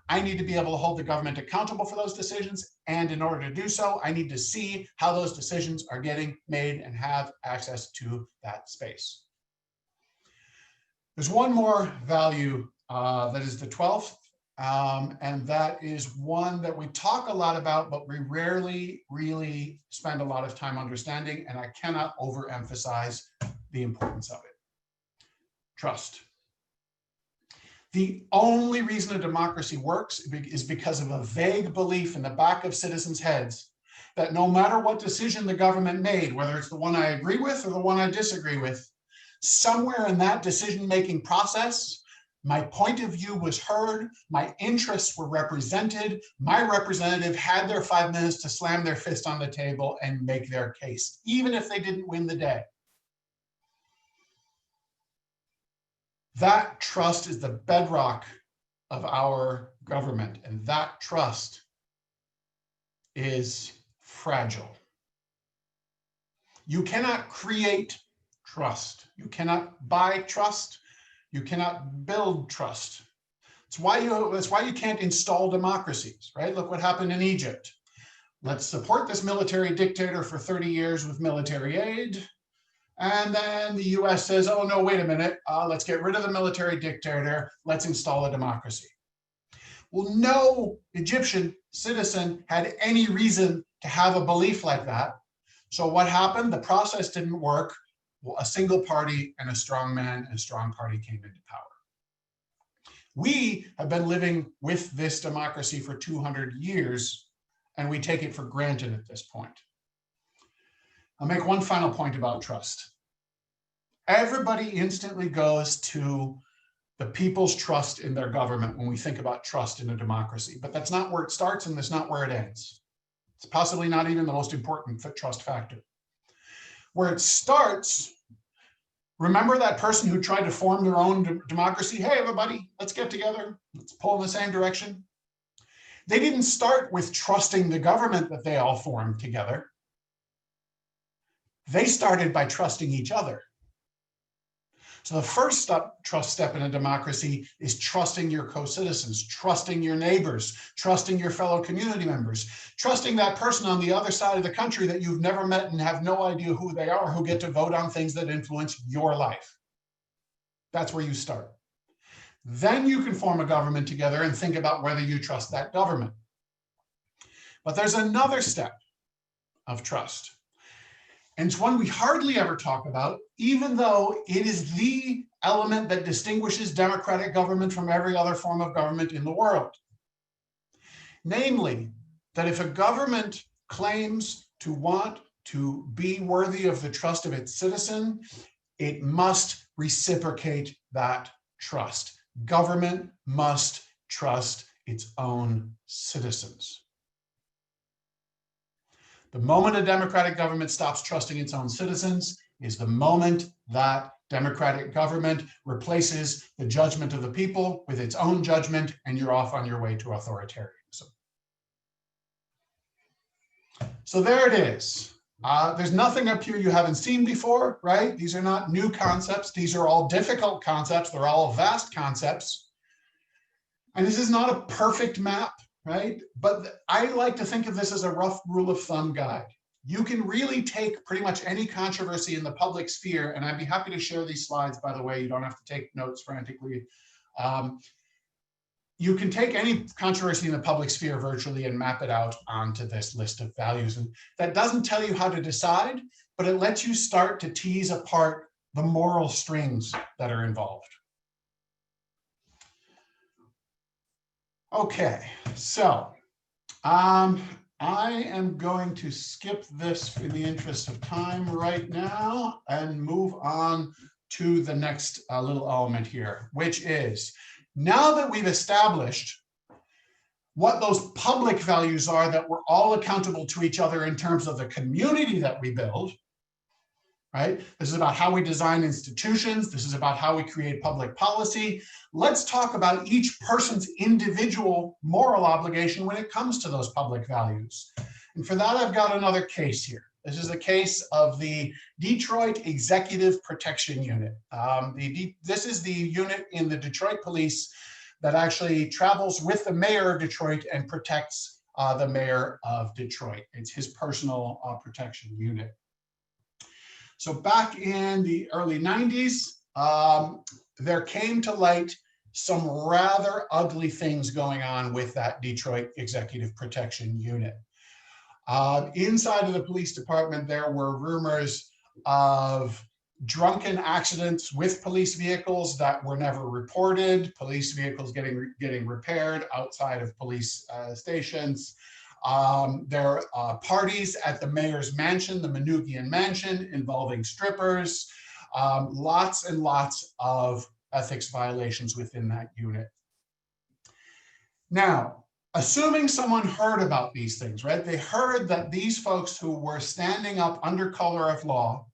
I need to be able to hold the government accountable for those decisions. And in order to do so, I need to see how those decisions are getting made and have access to that space. There's one more value that is the 12th, and that is one that we talk a lot about, but we rarely really spend a lot of time understanding, and I cannot overemphasize the importance of it. Trust. The only reason a democracy works is because of a vague belief in the back of citizens' heads that no matter what decision the government made, whether it's the one I agree with or the one I disagree with, somewhere in that decision-making process, my point of view was heard, my interests were represented, my representative had their 5 minutes to slam their fist on the table and make their case, even if they didn't win the day. That trust is the bedrock of our government, and that trust is fragile. You cannot create trust. You cannot buy trust. You cannot build trust. That's why you can't install democracies, right? Look what happened in Egypt. Let's support this military dictator for 30 years with military aid. And then the US says, oh, no, wait a minute. Let's get rid of the military dictator. Let's install a democracy. Well, no Egyptian citizen had any reason to have a belief like that. So what happened? The process didn't work. Well, a single party and a strong man and a strong party came into power. We have been living with this democracy for 200 years, and we take it for granted at this point. I'll make one final point about trust. Everybody instantly goes to the people's trust in their government when we think about trust in a democracy, but that's not where it starts and that's not where it ends. It's possibly not even the most important trust factor. Where it starts, remember that person who tried to form their own democracy? Hey, everybody, let's get together. Let's pull in the same direction. They didn't start with trusting the government that they all formed together. They started by trusting each other. So the first trust step in a democracy is trusting your co-citizens, trusting your neighbors, trusting your fellow community members, trusting that person on the other side of the country that you've never met and have no idea who they are, who get to vote on things that influence your life. That's where you start. Then you can form a government together and think about whether you trust that government. But there's another step of trust. And it's one we hardly ever talk about, even though it is the element that distinguishes democratic government from every other form of government in the world. Namely, that if a government claims to want to be worthy of the trust of its citizen, it must reciprocate that trust. Government must trust its own citizens. The moment a democratic government stops trusting its own citizens is the moment that democratic government replaces the judgment of the people with its own judgment, and you're off on your way to authoritarianism. So there it is. There's nothing up here you haven't seen before, right? These are not new concepts. These are all difficult concepts. They're all vast concepts. And this is not a perfect map, right? But I like to think of this as a rough rule of thumb guide. You can really take pretty much any controversy in the public sphere, and I'd be happy to share these slides, by the way. You don't have to take notes frantically. You can take any controversy in the public sphere virtually and map it out onto this list of values. And that doesn't tell you how to decide, but it lets you start to tease apart the moral strings that are involved. Okay, so I am going to skip this in the interest of time right now and move on to the next little element here, which is, now that we've established what those public values are that we're all accountable to each other in terms of the community that we build, right? This is about how we design institutions. This is about how we create public policy. Let's talk about each person's individual moral obligation when it comes to those public values. And for that, I've got another case here. This is a case of the Detroit Executive Protection Unit. This is the unit in the Detroit Police that actually travels with the mayor of Detroit and protects the mayor of Detroit. It's his personal protection unit. So back in the early 90s, there came to light some rather ugly things going on with that Detroit Executive Protection Unit. Inside of the police department, there were rumors of drunken accidents with police vehicles that were never reported, police vehicles getting repaired outside of police stations. There are parties at the mayor's mansion, the Manoogian mansion, involving strippers, lots and lots of ethics violations within that unit. Now, assuming someone heard about these things, right? They heard that these folks who were standing up under color of law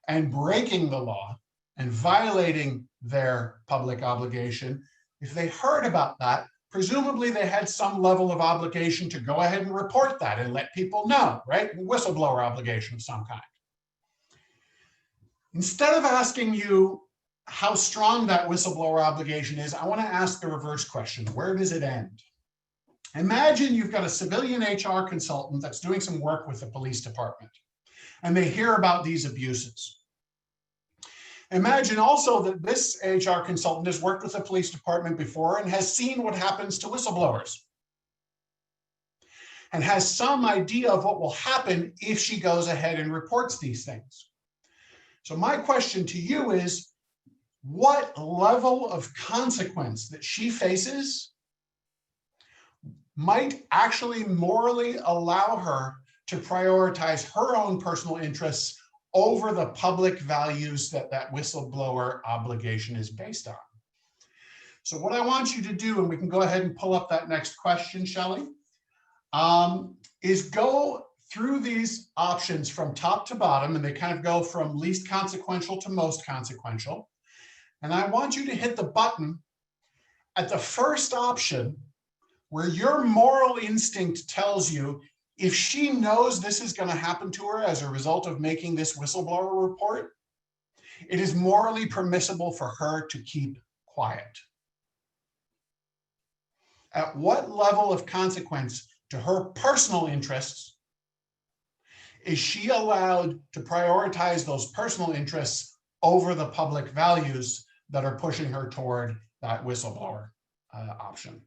and breaking the law and violating their public obligation, if they heard about that, presumably they had some level of obligation to go ahead and report that and let people know, right? Whistleblower obligation of some kind. Instead of asking you how strong that whistleblower obligation is, I want to ask the reverse question. Where does it end? Imagine you've got a civilian HR consultant that's doing some work with the police department, and they hear about these abuses. Imagine also that this HR consultant has worked with the police department before and has seen what happens to whistleblowers and has some idea of what will happen if she goes ahead and reports these things. So my question to you is, what level of consequence that she faces might actually morally allow her to prioritize her own personal interests over the public values that that whistleblower obligation is based on? So what I want you to do, and we can go ahead and pull up that next question, Shelley, is go through these options from top to bottom, and they kind of go from least consequential to most consequential. And I want you to hit the button at the first option where your moral instinct tells you if she knows this is going to happen to her as a result of making this whistleblower report, it is morally permissible for her to keep quiet. At what level of consequence to her personal interests is she allowed to prioritize those personal interests over the public values that are pushing her toward that whistleblower option?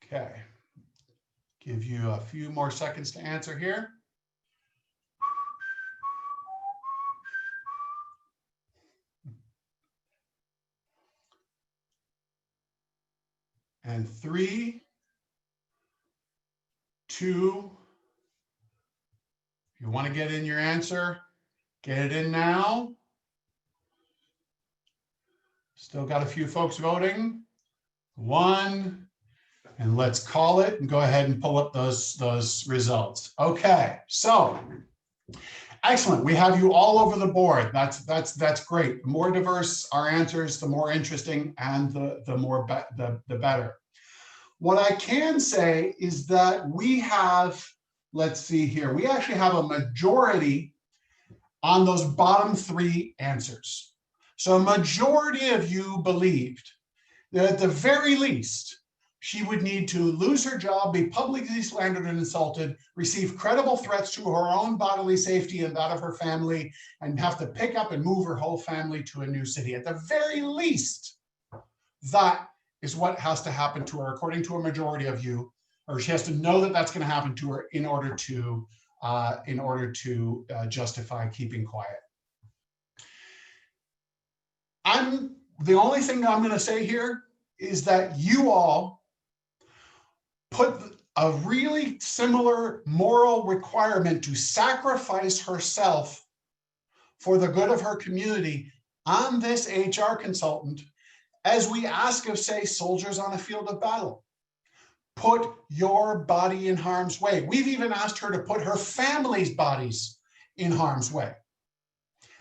Okay, give you a few more seconds to answer here. And 3, 2, if you want to get in your answer, get it in now. Still got a few folks voting. 1. And let's call it and go ahead and pull up those results. Okay, so excellent. We have you all over the board. That's great. The more diverse our answers, the more interesting, and the better. What I can say is that we have, let's see here, we actually have a majority on those bottom 3 answers. So a majority of you believed that at the very least, she would need to lose her job, be publicly slandered and insulted, receive credible threats to her own bodily safety and that of her family, and have to pick up and move her whole family to a new city. At the very least, that is what has to happen to her, according to a majority of you, or she has to know that that's going to happen to her in order to justify keeping quiet. The only thing I'm going to say here is that you all put a really similar moral requirement to sacrifice herself for the good of her community on this HR consultant, as we ask of, say, soldiers on a field of battle. Put your body in harm's way. We've even asked her to put her family's bodies in harm's way.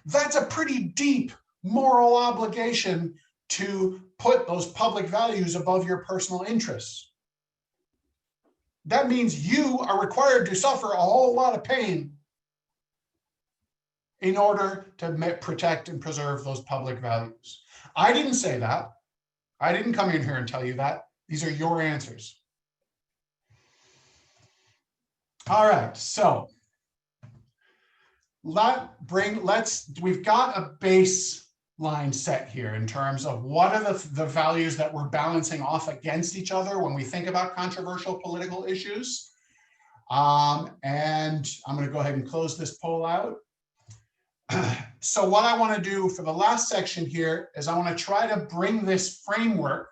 That's a pretty deep moral obligation to put those public values above your personal interests. That means you are required to suffer a whole lot of pain in order to protect and preserve those public values. I didn't say that. I didn't come in here and tell you that. These are your answers. All right, so we've got a baseline set here in terms of what are the values that we're balancing off against each other when we think about controversial political issues. And I'm going to go ahead and close this poll out. So what I want to do for the last section here is I want to try to bring this framework,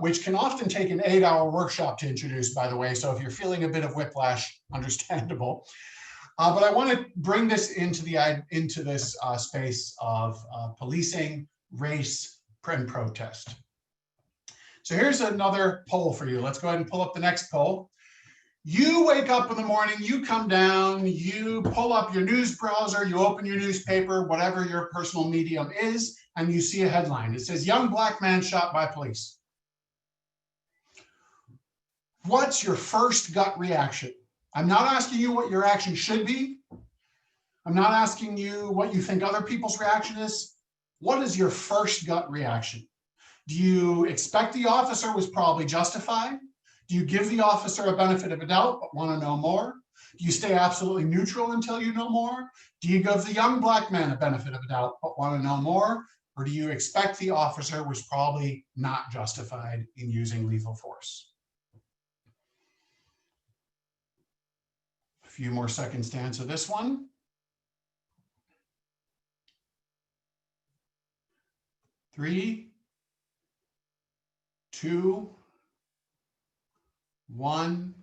which can often take an 8-hour workshop to introduce, by the way. So if you're feeling a bit of whiplash, understandable. But I want to bring this into this space of policing, race, and protest. So here's another poll for you. Let's go ahead and pull up the next poll. You wake up in the morning, you come down, you pull up your news browser, you open your newspaper, whatever your personal medium is, and you see a headline. It says, "Young black man shot by police." What's your first gut reaction? I'm not asking you what your action should be. I'm not asking you what you think other people's reaction is. What is your first gut reaction? Do you expect the officer was probably justified? Do you give the officer a benefit of a doubt but want to know more? Do you stay absolutely neutral until you know more? Do you give the young black man a benefit of a doubt but want to know more? Or do you expect the officer was probably not justified in using lethal force? A few more seconds to answer this one. 3, 2, 1,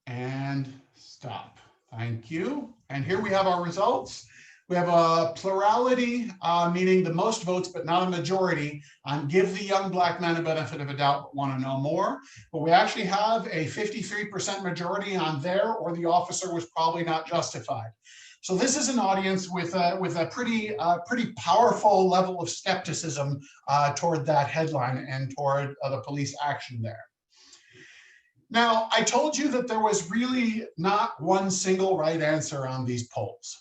and stop. Thank you. And here we have our results. We have a plurality, meaning the most votes, but not a majority, on give the young black man a benefit of a doubt, but want to know more. But we actually have a 53% majority on there, or the officer was probably not justified. So this is an audience with a pretty powerful level of skepticism toward that headline and toward the police action there. Now, I told you that there was really not one single right answer on these polls.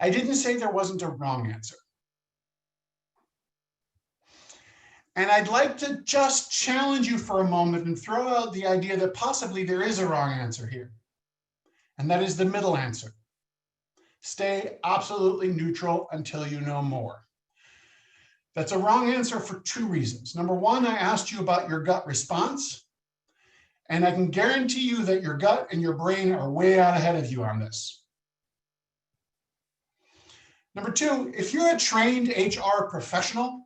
I didn't say there wasn't a wrong answer. And I'd like to just challenge you for a moment and throw out the idea that possibly there is a wrong answer here. And that is the middle answer. Stay absolutely neutral until you know more. That's a wrong answer for 2 reasons. Number one, I asked you about your gut response. And I can guarantee you that your gut and your brain are way out ahead of you on this. Number 2, if you're a trained HR professional,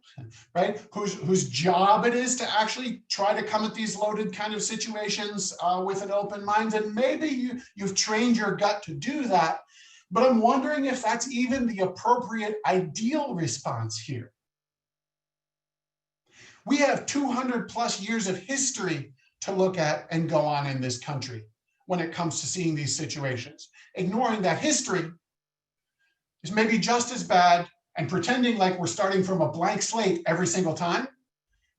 right, whose job it is to actually try to come at these loaded kind of situations with an open mind, then maybe you've trained your gut to do that. But I'm wondering if that's even the appropriate ideal response here. We have 200 plus years of history to look at and go on in this country when it comes to seeing these situations. Ignoring that history is maybe just as bad, and pretending like we're starting from a blank slate every single time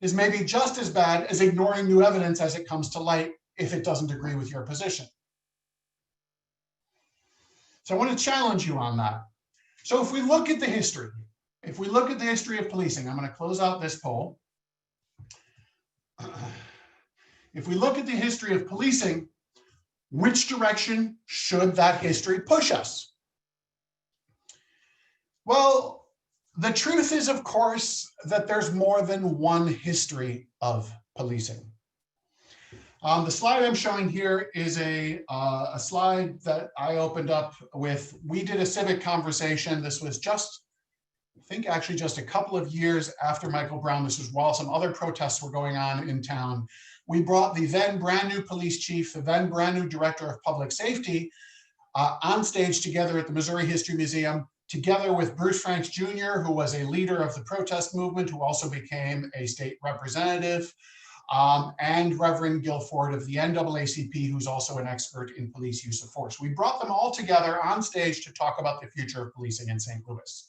is maybe just as bad as ignoring new evidence as it comes to light if it doesn't agree with your position. So I want to challenge you on that. So if we look at the history, of policing, I'm going to close out this poll. If we look at the history of policing, which direction should that history push us? Well, the truth is, of course, that there's more than one history of policing. The slide I'm showing here is a slide that I opened up with. We did a civic conversation. This was just, I think actually just a couple of years after Michael Brown. This was while some other protests were going on in town. We brought the then brand new police chief, the then brand new director of public safety on stage together at the Missouri History Museum, together with Bruce Franks Jr., who was a leader of the protest movement, who also became a state representative, and Reverend Guilford of the NAACP, who's also an expert in police use of force. We brought them all together on stage to talk about the future of policing in St. Louis.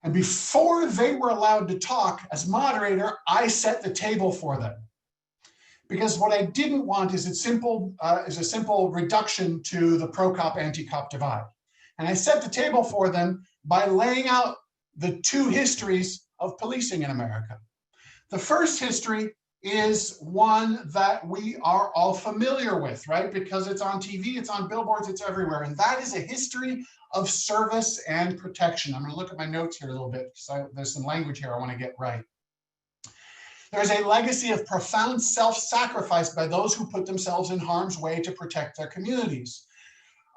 And before they were allowed to talk, as moderator, I set the table for them. Because what I didn't want is a simple reduction to the pro-cop, anti-cop divide. And I set the table for them by laying out the 2 histories of policing in America. The first history is one that we are all familiar with, right? Because it's on TV, it's on billboards, it's everywhere. And that is a history of service and protection. I'm going to look at my notes here a little bit because there's some language here I want to get right. There is a legacy of profound self-sacrifice by those who put themselves in harm's way to protect their communities.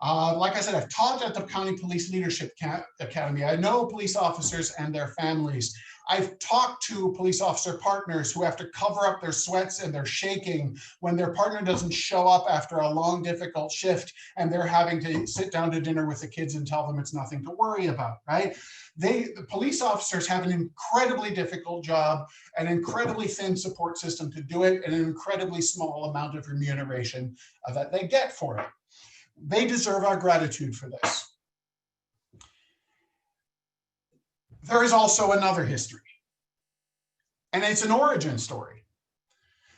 Like I said, I've taught at the County Police Leadership Academy. I know police officers and their families. I've talked to police officer partners who have to cover up their sweats and their shaking when their partner doesn't show up after a long, difficult shift and they're having to sit down to dinner with the kids and tell them it's nothing to worry about, right? The police officers have an incredibly difficult job, an incredibly thin support system to do it, and an incredibly small amount of remuneration that they get for it. They deserve our gratitude for this. There is also another history, and it's an origin story.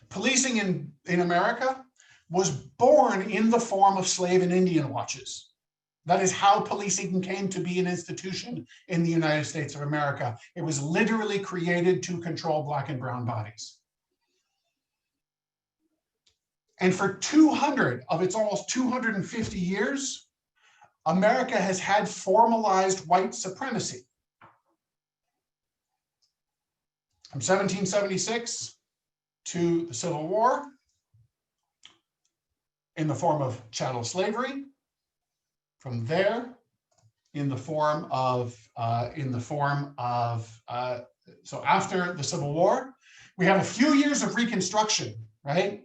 Policing in America was born in the form of slave and Indian watches. That is how policing came to be an institution in the United States of America. It was literally created to control Black and brown bodies. And for 200 of its almost 250 years, America has had formalized white supremacy. From 1776 to the Civil War, in the form of chattel slavery. From there, in the form of so after the Civil War, we have a few years of Reconstruction, right?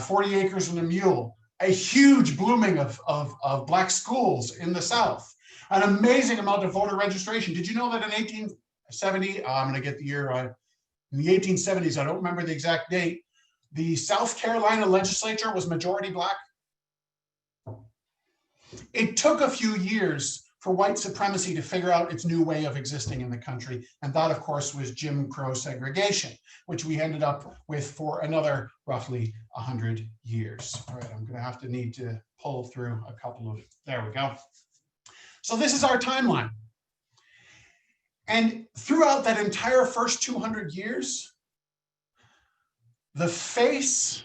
40 acres and a mule, a huge blooming of Black schools in the South, an amazing amount of voter registration. Did you know that in 1870, I'm going to get the year right, in the 1870s, I don't remember the exact date, the South Carolina legislature was majority Black? It took a few years for white supremacy to figure out its new way of existing in the country. And that, of course, was Jim Crow segregation, which we ended up with for another roughly 100 years. All right, I'm going to need to pull through a couple of, there we go. So this is our timeline. And throughout that entire first 200 years, the face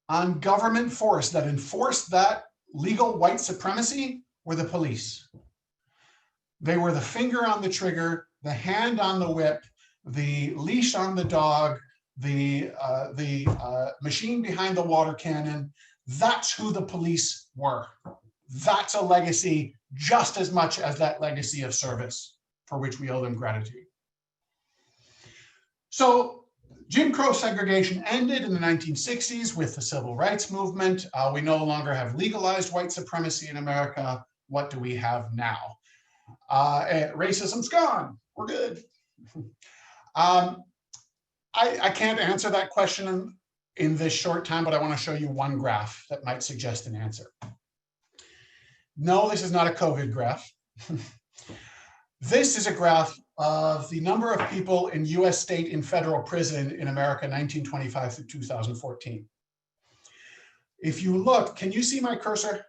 on government force that enforced that legal white supremacy were the police. They were the finger on the trigger, the hand on the whip, the leash on the dog, the machine behind the water cannon. That's who the police were. That's a legacy just as much as that legacy of service for which we owe them gratitude. So Jim Crow segregation ended in the 1960s with the civil rights movement. We no longer have legalized white supremacy in America. What do we have now? Racism's gone. We're good. I can't answer that question in this short time, but I want to show you one graph that might suggest an answer. No, this is not a COVID graph. This is a graph of the number of people in US state and federal prison in America, 1925 through 2014. If you look, can you see my cursor?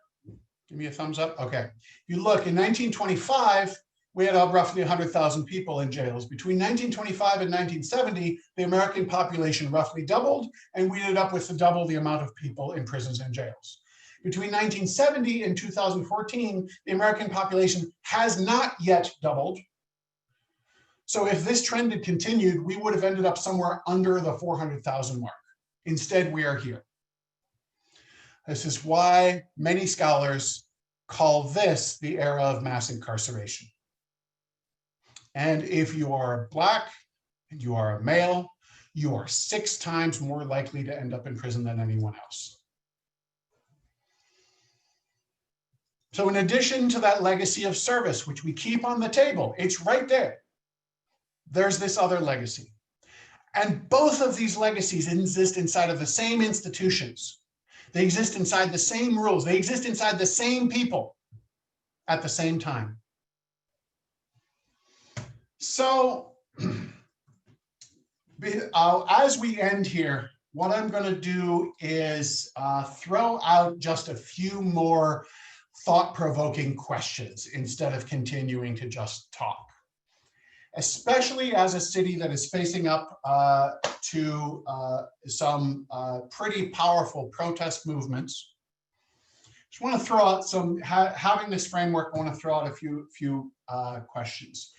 Give me a thumbs up. Okay. If you look, in 1925, we had roughly 100,000 people in jails. Between 1925 and 1970, the American population roughly doubled, and we ended up with double the amount of people in prisons and jails. Between 1970 and 2014, the American population has not yet doubled. So if this trend had continued, we would have ended up somewhere under the 400,000 mark. Instead, we are here. This is why many scholars call this the era of mass incarceration. And if you are Black and you are a male, you are 6 times more likely to end up in prison than anyone else. So in addition to that legacy of service, which we keep on the table, it's right there. There's this other legacy. And both of these legacies exist inside of the same institutions. They exist inside the same rules. They exist inside the same people at the same time. So as we end here, what I'm going to do is throw out just a few more thought-provoking questions instead of continuing to just talk. Especially as a city that is facing up to some pretty powerful protest movements. Just want to throw out some, having this framework, I want to throw out a few questions.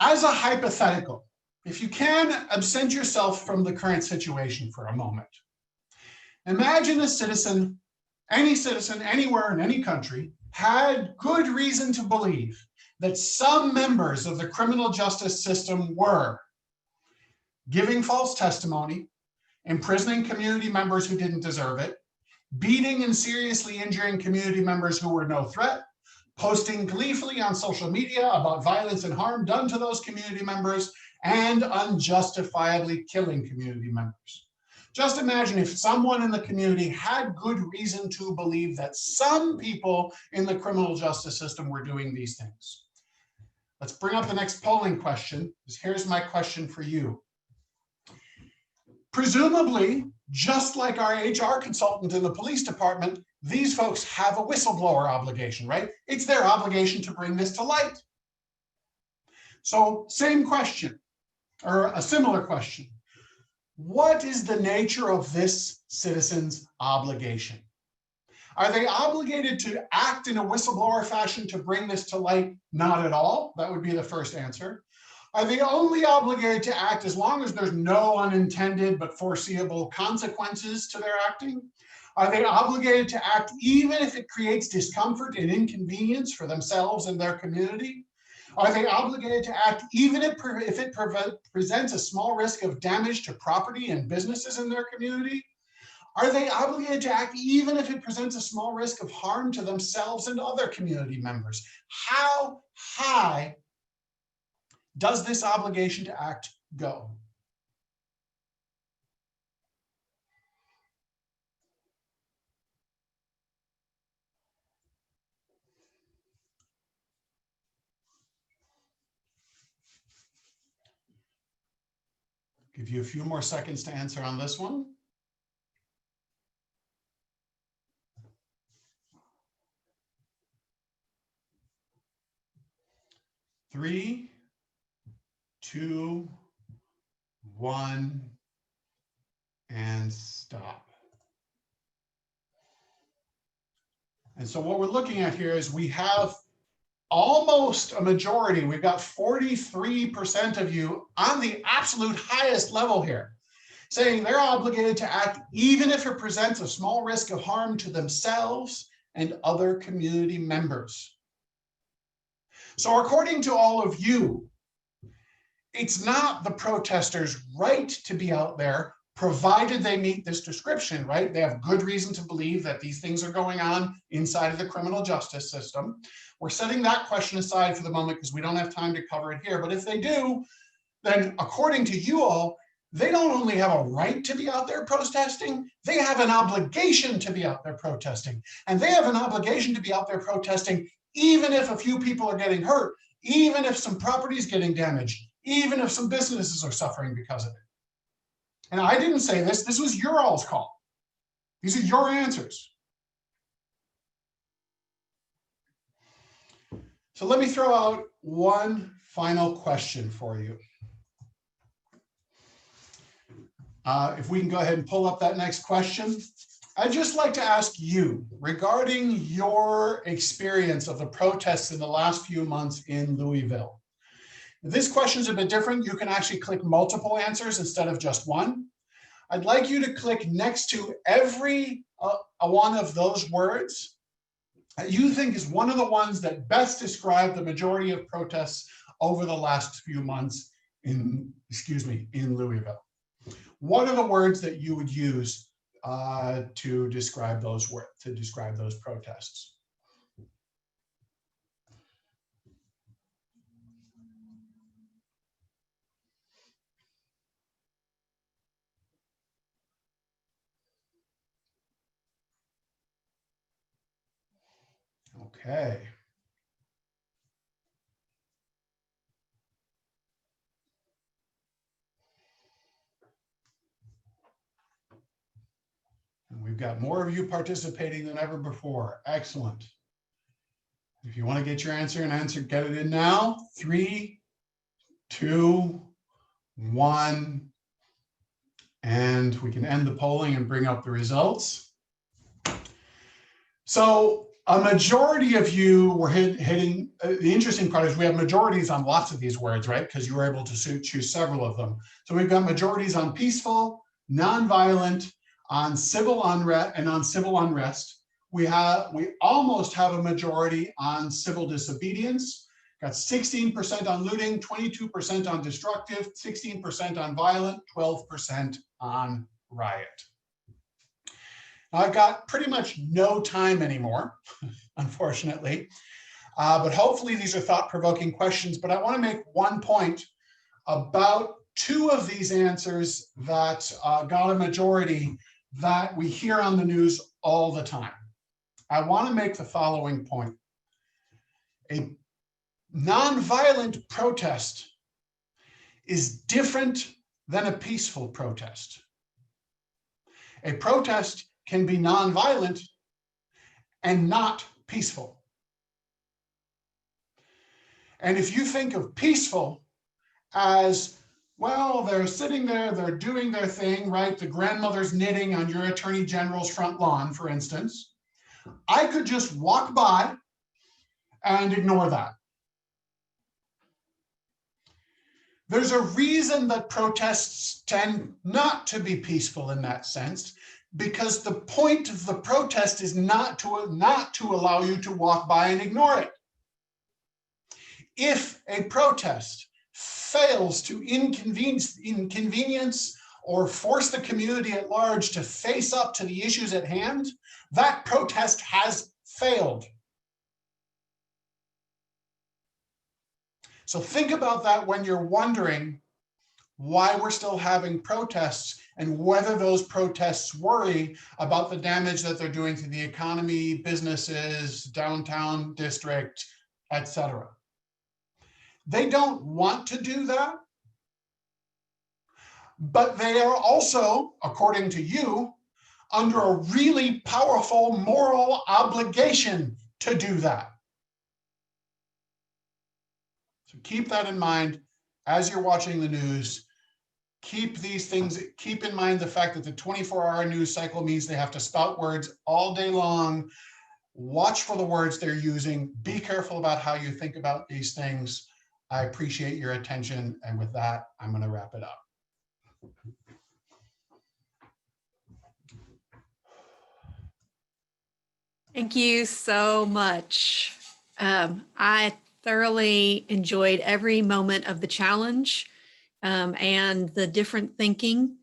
As a hypothetical, if you can, absent yourself from the current situation for a moment. Imagine a citizen, any citizen anywhere in any country, had good reason to believe that some members of the criminal justice system were giving false testimony, imprisoning community members who didn't deserve it, beating and seriously injuring community members who were no threat, posting gleefully on social media about violence and harm done to those community members, and unjustifiably killing community members. Just imagine if someone in the community had good reason to believe that some people in the criminal justice system were doing these things. Let's bring up the next polling question. Here's my question for you. Presumably, just like our HR consultant in the police department, these folks have a whistleblower obligation, right? It's their obligation to bring this to light. So same question, or a similar question. What is the nature of this citizen's obligation? Are they obligated to act in a whistleblower fashion to bring this to light? Not at all. That would be the first answer. Are they only obligated to act as long as there's no unintended but foreseeable consequences to their acting? Are they obligated to act even if it creates discomfort and inconvenience for themselves and their community? Are they obligated to act even if it presents a small risk of damage to property and businesses in their community? Are they obligated to act even if it presents a small risk of harm to themselves and other community members? How high does this obligation to act go? Give you a few more seconds to answer on this one. Three, 2, 1, and stop. And so what we're looking at here is we have almost a majority. We've got 43% of you on the absolute highest level here, saying they're obligated to act even if it presents a small risk of harm to themselves and other community members. So according to all of you, it's not the protesters' right to be out there, provided they meet this description, right? They have good reason to believe that these things are going on inside of the criminal justice system. We're setting that question aside for the moment because we don't have time to cover it here. But if they do, then according to you all, they don't only have a right to be out there protesting, they have an obligation to be out there protesting. And they have an obligation to be out there protesting even if a few people are getting hurt, even if some property is getting damaged, even if some businesses are suffering because of it. And I didn't say this, this was your all's call. These are your answers. So let me throw out one final question for you. If we can go ahead and pull up that next question. I'd just like to ask you regarding your experience of the protests in the last few months in Louisville. This question is a bit different. You can actually click multiple answers instead of just one. I'd like you to click next to every one of those words that you think is one of the ones that best describe the majority of protests over the last few months in Louisville. What are the words that you would use to describe those protests? Okay. And we've got more of you participating than ever before. Excellent. If you want to get your answer and get it in now. 3, 2, 1. And we can end the polling and bring up the results. So A majority of you were hitting, the interesting part is we have majorities on lots of these words, right? Because you were able to choose several of them. So we've got majorities on peaceful, nonviolent, on civil unrest, and on civil unrest. We almost have a majority on civil disobedience. Got 16% on looting, 22% on destructive, 16% on violent, 12% on riot. Now, I've got pretty much no time anymore, unfortunately, but hopefully these are thought-provoking questions. But I want to make one point about two of these answers that got a majority that we hear on the news all the time. I want to make the following point. A nonviolent protest is different than a peaceful protest. A protest can be nonviolent and not peaceful. And if you think of peaceful as, well, they're sitting there, they're doing their thing, right? The grandmother's knitting on your attorney general's front lawn, for instance. I could just walk by and ignore that. There's a reason that protests tend not to be peaceful in that sense, because the point of the protest is not to allow you to walk by and ignore it. If a protest fails to inconvenience or force the community at large to face up to the issues at hand, that protest has failed. So think about that when you're wondering why we're still having protests and whether those protests worry about the damage that they're doing to the economy, businesses, downtown district, etc. They don't want to do that, but they are also, according to you, under a really powerful moral obligation to do that. So keep that in mind as you're watching the news. Keep these things, keep in mind the fact that the 24-hour news cycle means they have to spout words all day long. Watch for the words they're using. Be careful about how you think about these things. I appreciate your attention. And with that, I'm going to wrap it up.
Thank you so much. I thoroughly enjoyed every moment of the challenge and the different thinking.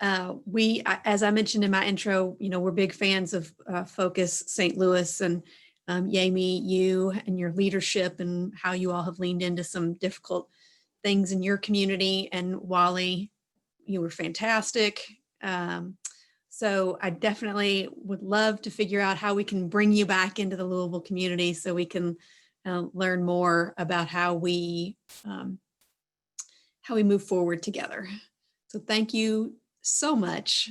As I mentioned in my intro, we're big fans of Focus St. Louis, and Yemi, you and your leadership and how you all have leaned into some difficult things in your community. And Wally, you were fantastic. So I definitely would love to figure out how we can bring you back into the Louisville community so we can learn more about how we move forward together. So thank you so much.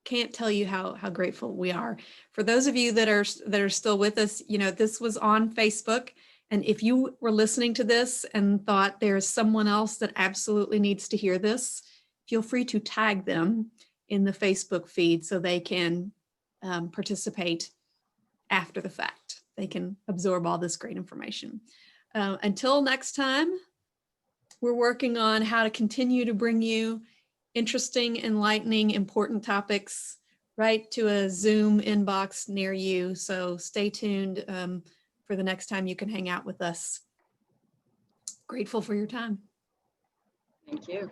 Can't tell you how grateful we are. For those of you that are still with us, this was on Facebook. And if you were listening to this and thought there's someone else that absolutely needs to hear this, feel free to tag them in the Facebook feed so they can participate after the fact. They can absorb all this great information. Until next time, we're working on how to continue to bring you interesting, enlightening, important topics right to a Zoom inbox near you. So stay tuned for the next time you can hang out with us. Grateful for your time.
Thank you.